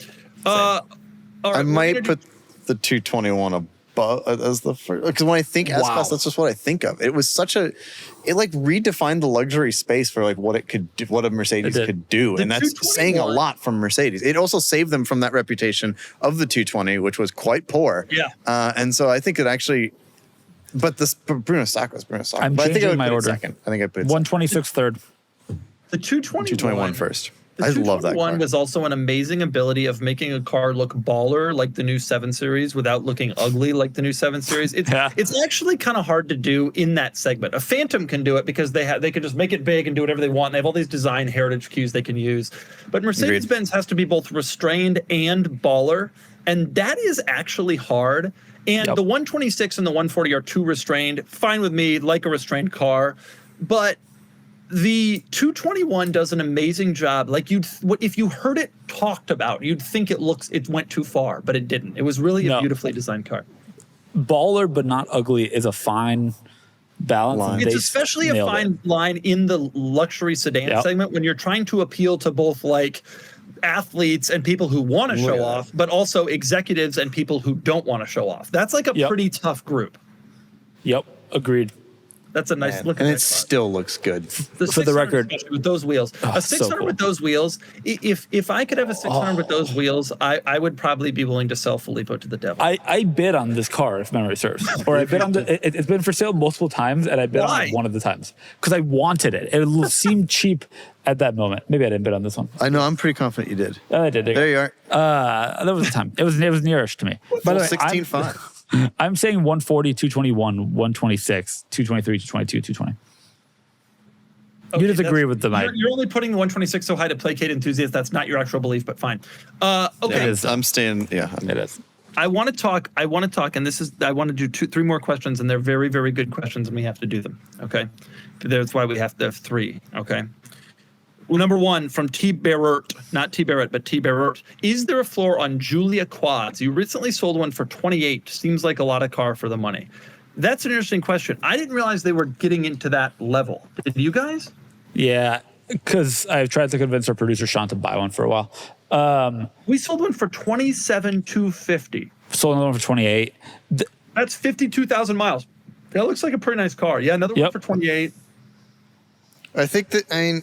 All right, I we're might gonna put the 221 above as the first, because when I think S-Class, that's just what I think of. It was it like redefined the luxury space for like what it could do, what a Mercedes could do, and that's saying a lot from Mercedes. It also saved them from that reputation of the 220, which was quite poor. Yeah. And so I think it actually. But Bruno Sacco. I'm But I think I changing would my put it order. second. I think I'd put it 126 third. The 221 first. The I love that 221 car. was also an amazing ability of making a car look baller like the new 7 Series without looking ugly like the new 7 Series. It's actually kind of hard to do in that segment. A Phantom can do it because they can just make it big and do whatever they want. And they have all these design heritage cues they can use. But Mercedes-Benz has to be both restrained and baller. And that is actually hard. And the 126 and the 140 are too restrained. Fine with me, like a restrained car. But the 221 does an amazing job. Like if you heard it talked about, you'd think it went too far, but it didn't. It was really a beautifully designed car. Baller but not ugly is a fine balance. Line. It's especially a fine line in the luxury sedan segment when you're trying to appeal to both like athletes and people who want to show off, but also executives and people who don't want to show off. That's like a pretty tough group. Yep, agreed. That's a nice Man, look. and at it that car. still looks good. The For the 600 record- especially with those wheels, a 600 so cool. with those wheels. If I could have a 600 with those wheels, I would probably be willing to sell Filippo to the devil. I bid on this car, if memory serves, or I bid on it's been for sale multiple times, and I bid on Why? it one of the times because I wanted it. It seemed cheap at that moment. Maybe I didn't bid on this one. I know. I'm pretty confident you did. I did. There you are. That was the time. It was nearish to me. By the way, 16.5. I'm saying 140, 221, 126, 223, 222, 220. You disagree with the mic. You're only putting the 126 so high to placate enthusiasts. That's not your actual belief, but fine. Okay. It is. I'm staying. Yeah. It is. I want to talk, and I want to do three more questions, and they're very, very good questions, and we have to do them. Okay. That's why we have to have three. Okay. Well, number one from T. Barrett, not T. Barrett, but T. Barrett. Is there a floor on Giulia quads? You recently sold one for 28. Seems like a lot of car for the money. That's an interesting question. I didn't realize they were getting into that level. Did you guys? Yeah, because I've tried to convince our producer Sean to buy one for a while. We sold one for 27,250. Sold another one for 28. That's 52,000 miles. That looks like a pretty nice car. Yeah, another one Yep. for 28. I think that. I mean,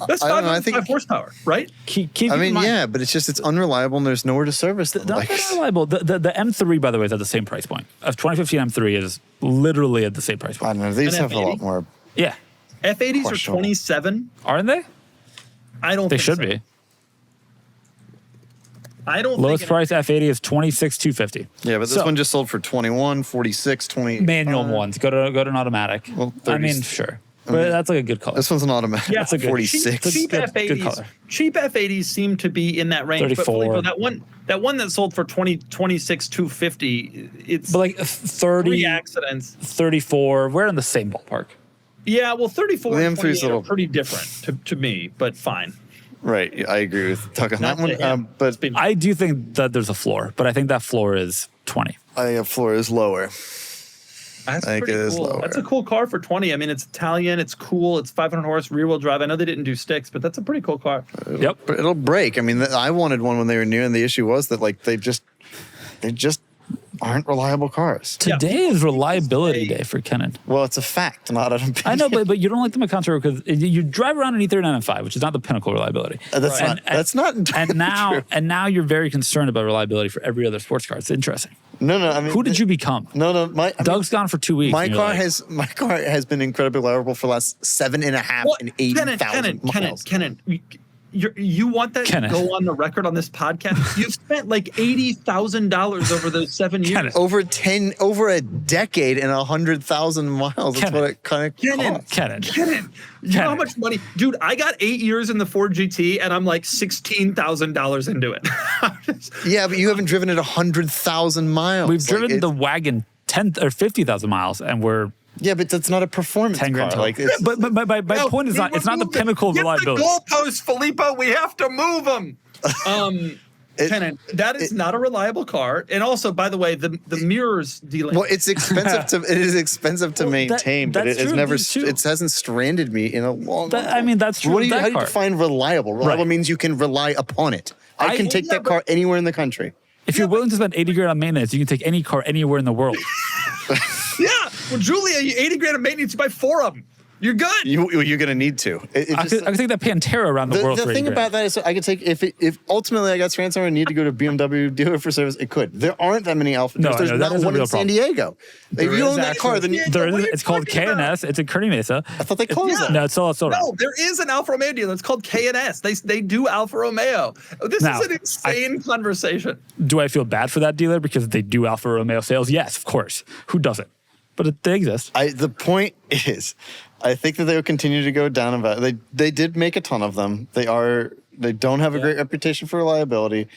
That's I don't know. I 505 think. horsepower, right? Keep I in mean, mind, yeah, but it's unreliable and there's nowhere to service them. Not that reliable. The M3, by the way, is at the same price point. A 2015 M3 is literally at the same price I point. don't know. These An have a lot F80? more. Yeah, F80s are Questionable. 27. aren't they? I don't They think should so. be. I don't Lowest think price F80 is 26,250. Yeah, but this So- one just sold for 21, 46, 20. Manual ones. Go to an automatic. Well, I 30 mean, sure, but that's like a good color. This one's an automatic. Yeah, That's a good- 46. cheap Good F80s. color. Cheap F80s seem to be in that range. 34. But Filippo, that one that sold for 26,250. It's But like 3 30, accidents. 34, we're in the same ballpark. Yeah, well, 34 The and M3 is 28 are little- pretty different to me, but fine. Right. Yeah, I agree with Tuck on Not that one. to him. But Speed- I do think that there's a floor, but I think that floor is 20. I think the floor is lower. That's I think pretty it is cool. lower. That's a cool car for 20. I mean, it's Italian. It's cool. It's 500 horse rear wheel drive. I know they didn't do sticks, but that's a pretty cool car. Yep. But it'll break. I mean, I wanted one when they were new, and the issue was that like they just aren't reliable cars. Today is reliability say- day for Kennan. Well, it's a fact, not an opinion. I know, but you don't like the Macan Turbo because you drive around an E39 M5, which is not the pinnacle reliability. That's not. That's not. And now, true. and now you're very concerned about reliability for every other sports car. It's interesting. No. I mean, Who did you become? No. Doug's gone for 2 weeks. My and you're car like, has been incredibly reliable for the last 7.5 and 80,000 miles. Kennan, you want that Kennan. to go on the record on this podcast? You've spent like $80,000 over those 7 years. Kennan. Over a decade and 100,000 miles. That's Kennan. what it kind of costs. Kennan. You know how much money, dude? I got 8 years in the Ford GT, and I'm like $16,000 into it. Yeah, but you haven't driven it 100,000 miles. We've Like, driven the Wagon 10 or 50,000 miles, and we're Yeah, but that's not a performance 10 grand car. total. Like, it's, but my No, point is not. It's not the pinnacle of Get reliability. the goalposts, Filippo. We have to move them. Kennan, that is not a reliable car. And also, by the way, the mirrors dealing. well, it's expensive to. It is expensive to Well, maintain, but that's it has true, never. these two. It hasn't stranded me in a long. I mean, that's true. What do with you? that How do you car. define reliable? Reliable Right. means you can rely upon it. I can take that car anywhere in the country. If you're willing to spend 80 grand on maintenance, you can take any car anywhere in the world. Yeah. Well, Giulia, you 80 grand of maintenance, you buy 4 of them. You're good. You're gonna need to. I could take that Pantera around the world. The for 80 thing grand. about that is, I could take if ultimately I got transferred and need to go to a BMW dealer for service, it could. There aren't that many Alfa. No, There's no, that not is a one real in San problem. Diego. If you own that car, then Yeah, There what is, are you it's called talking about? KNS. It's in Kearney Mesa. I thought they closed that. No, it's still around. No, there is an Alfa Romeo dealer. It's called K&S. They do Alfa Romeo. This Now, is an insane conversation. Do I feel bad for that dealer because they do Alfa Romeo sales? Yes, of course. Who doesn't? But they exist. The point is, I think that they will continue to go down in value. They did make a ton of them. They don't have a great reputation for reliability.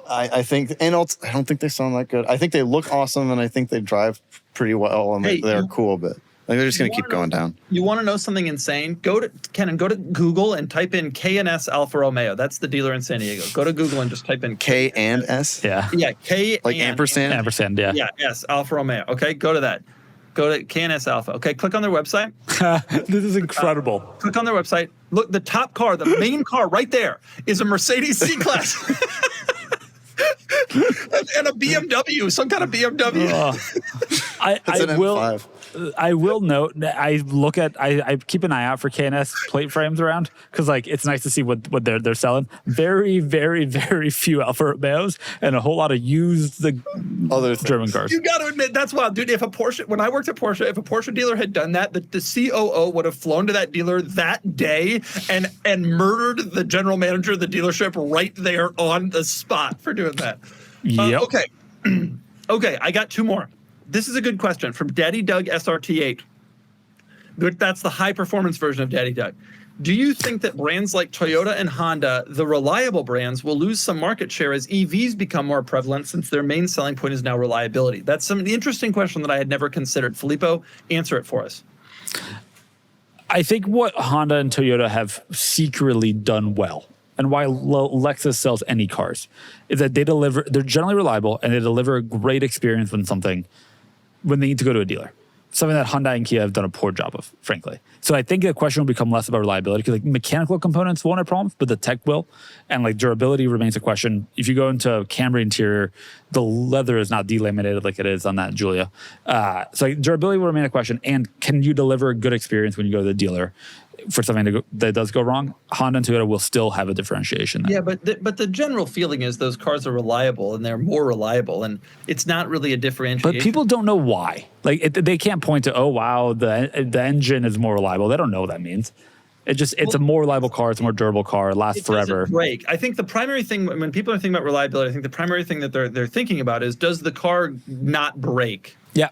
I think, and I don't think they sound that good. I think they look awesome, and I think they drive pretty well, and Hey, they're cool. But I think they're just going to keep going down. You want to know something insane? Go to Google and type in K&S Alfa Romeo. That's the dealer in San Diego. Go to Google and just type in K and S. Yeah. Yeah, K Like and- ampersand. Ampersand, yeah. Yeah, S Alfa Romeo. Okay, go to that. Go to K&S Alfa. Okay, click on their website. This is incredible. Click on their website. Look, the top car, the main car right there is a Mercedes C-Class. and a BMW, some kind of BMW. I It's an will. M5. I will note that I keep an eye out for KNS plate frames around because like it's nice to see what they're selling. Very, very, very few Alfa Romeos and a whole lot of used Other German cars. You got to admit, that's wild, dude. When I worked at Porsche, if a Porsche dealer had done that, the COO would have flown to that dealer that day and murdered the general manager of the dealership right there on the spot for doing that. Yep. Okay. Okay, I got two more. This is a good question from Daddy Doug SRT8. That's the high performance version of Daddy Doug. Do you think that brands like Toyota and Honda, the reliable brands, will lose some market share as EVs become more prevalent since their main selling point is now reliability? That's an interesting question that I had never considered. Filippo, answer it for us. I think what Honda and Toyota have secretly done well, and why Lexus sells any cars, is that they're generally reliable and they deliver a great experience when they need to go to a dealer. Something that Hyundai and Kia have done a poor job of, frankly. So I think the question will become less about reliability because like mechanical components won't have problems, but the tech will. And like durability remains a question. If you go into Camry interior, the leather is not delaminated like it is on that Giulia. So like, durability will remain a question. And can you deliver a good experience when you go to the dealer for something that does go wrong? Honda and Toyota will still have a differentiation there. Yeah, but the general feeling is those cars are reliable and they're more reliable, and it's not really a differentiation. But people don't know why. Like they can't point to, oh wow, the engine is more reliable. They don't know what that means. It's a more reliable car. It's a more durable car. It lasts forever. Doesn't break. I think the primary thing when people are thinking about reliability, I think the primary thing that they're thinking about is, does the car not break? Yeah.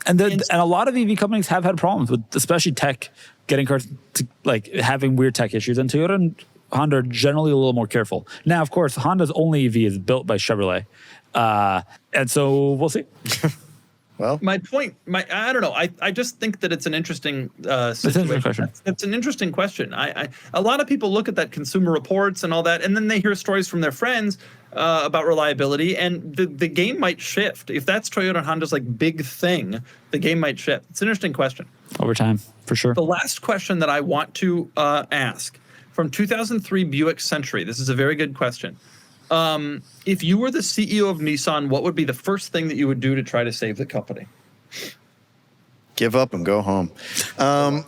And a lot of EV companies have had problems with, especially tech, getting cars to like having weird tech issues. And Toyota and Honda are generally a little more careful. Now, of course, Honda's only EV is built by Chevrolet, and so we'll see. Well, my point, I don't know. I just think that it's an interesting situation. It's an interesting question. A lot of people look at that Consumer Reports and all that, and then they hear stories from their friends about reliability, and the game might shift. If that's Toyota and Honda's like big thing, the game might shift. It's an interesting question. Over time, for sure. The last question that I want to ask from 2003 Buick Century. This is a very good question. If you were the CEO of Nissan, what would be the first thing that you would do to try to save the company? give up and go home. I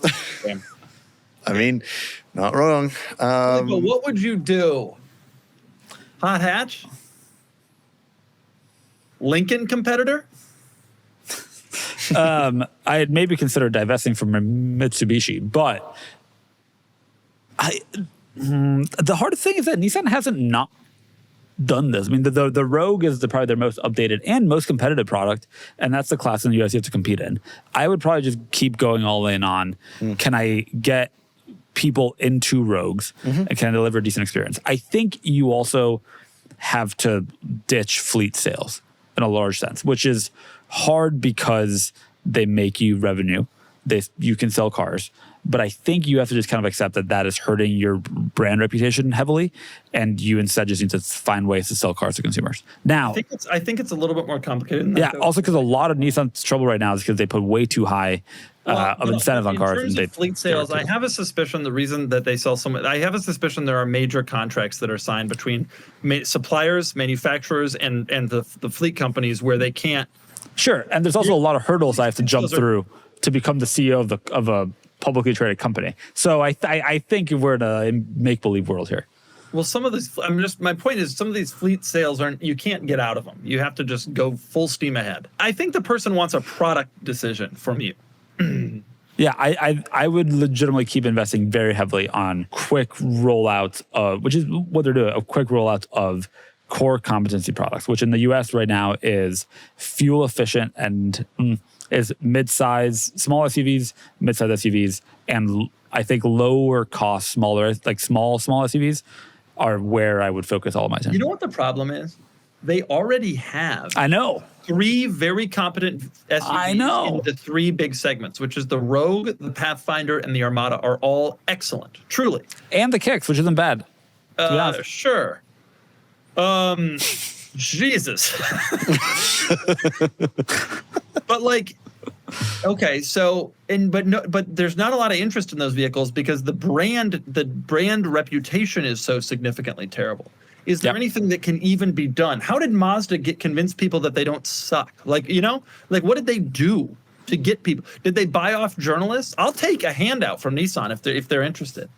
mean, not wrong. But what would you do? Hot hatch? Lincoln competitor? I had maybe considered divesting from Mitsubishi, but the hardest thing is that Nissan hasn't not done this. I mean, the Rogue is probably their most updated and most competitive product, and that's the class in the US you have to compete in. I would probably just keep going all in on, can I get people into Rogues and can I deliver a decent experience? I think you also have to ditch fleet sales in a large sense, which is hard because they make you revenue. You can sell cars. But I think you have to just kind of accept that that is hurting your brand reputation heavily, and you instead just need to find ways to sell cars to consumers. Now, I think it's a little bit more complicated than that. Yeah, also because a lot of Nissan's trouble right now is because they put way too high of incentives on cars. In terms of fleet sales, I have a suspicion the reason that they sell so much, I have a suspicion there are major contracts that are signed between suppliers, manufacturers, and the fleet companies where they can't. Sure, and there's also a lot of hurdles I have to jump through to become the CEO of a publicly traded company. So I think we're in a make-believe world here. Well, some of these, my point is some of these fleet sales you can't get out of them. You have to just go full steam ahead. I think the person wants a product decision from you. Yeah, I would legitimately keep investing very heavily on quick rollouts of, which is what they're doing, a quick rollout of core competency products, which in the US right now is fuel efficient and is mid-size, small SUVs, mid-size SUVs, and I think lower cost, smaller, like small SUVs are where I would focus all of my attention. You know what the problem is? They already have. I know. 3 very competent SUVs in the 3 big segments, which is the Rogue, the Pathfinder, and the Armada are all excellent, truly. And the Kicks, which isn't bad. Sure. Jesus. But like, okay, so but there's not a lot of interest in those vehicles because the brand reputation is so significantly terrible. Is there anything that can even be done? How did Mazda convince people that they don't suck? Like, what did they do? to get people? Did they buy off journalists? I'll take a handout from Nissan if they're interested.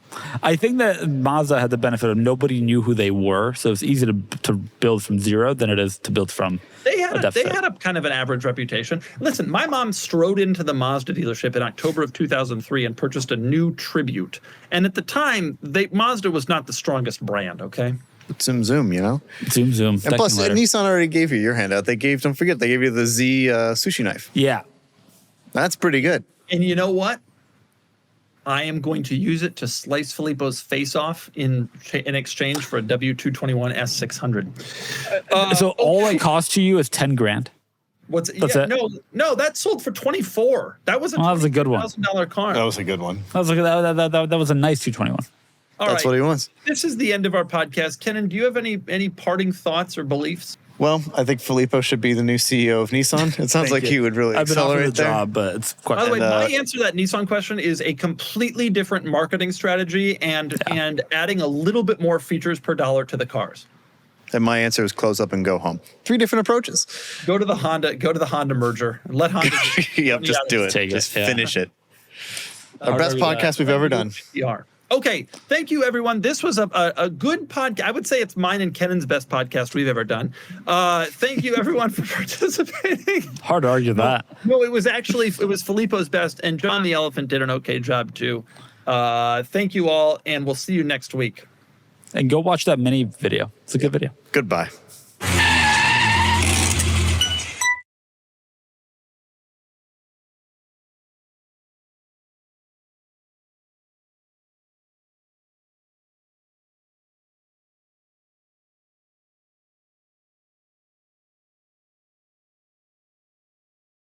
I think that Mazda had the benefit of nobody knew who they were, so it's easy to build from zero than it is to build from. They had a kind of an average reputation. Listen, my mom strode into the Mazda dealership in October of 2003 and purchased a new Tribute. And at the time, Mazda was not the strongest brand. Okay. Zoom, zoom, you know? Zoom. And plus, Nissan already gave you your handout. Don't forget, they gave you the Z sushi knife. Yeah. That's pretty good. And you know what? I am going to use it to slice Filippo's face off in exchange for a W221 S600. So all it costs you is 10 grand. That's it? No, that sold for 24. That was a good one. $1,000 car. That was a good one. That was a nice 221. That's what he wants. This is the end of our podcast. Kennan, do you have any parting thoughts or beliefs? Well, I think Filippo should be the new CEO of Nissan. It sounds like he would really accelerate the job, but it's quite. By the way, my answer to that Nissan question is a completely different marketing strategy and adding a little bit more features per dollar to the cars. And my answer is close up and go home. 3 different approaches. Go to the Honda merger and let Honda. Yep, just do it. Just finish it. Our best podcast we've ever done. Okay, thank you, everyone. This was a good podcast. I would say it's mine and Kennan's best podcast we've ever done. Thank you, everyone, for participating. Hard to argue that. No, it was Filippo's best, and John the Elephant did an okay job, too. Thank you all, and we'll see you next week. And go watch that mini video. It's a good video. Goodbye.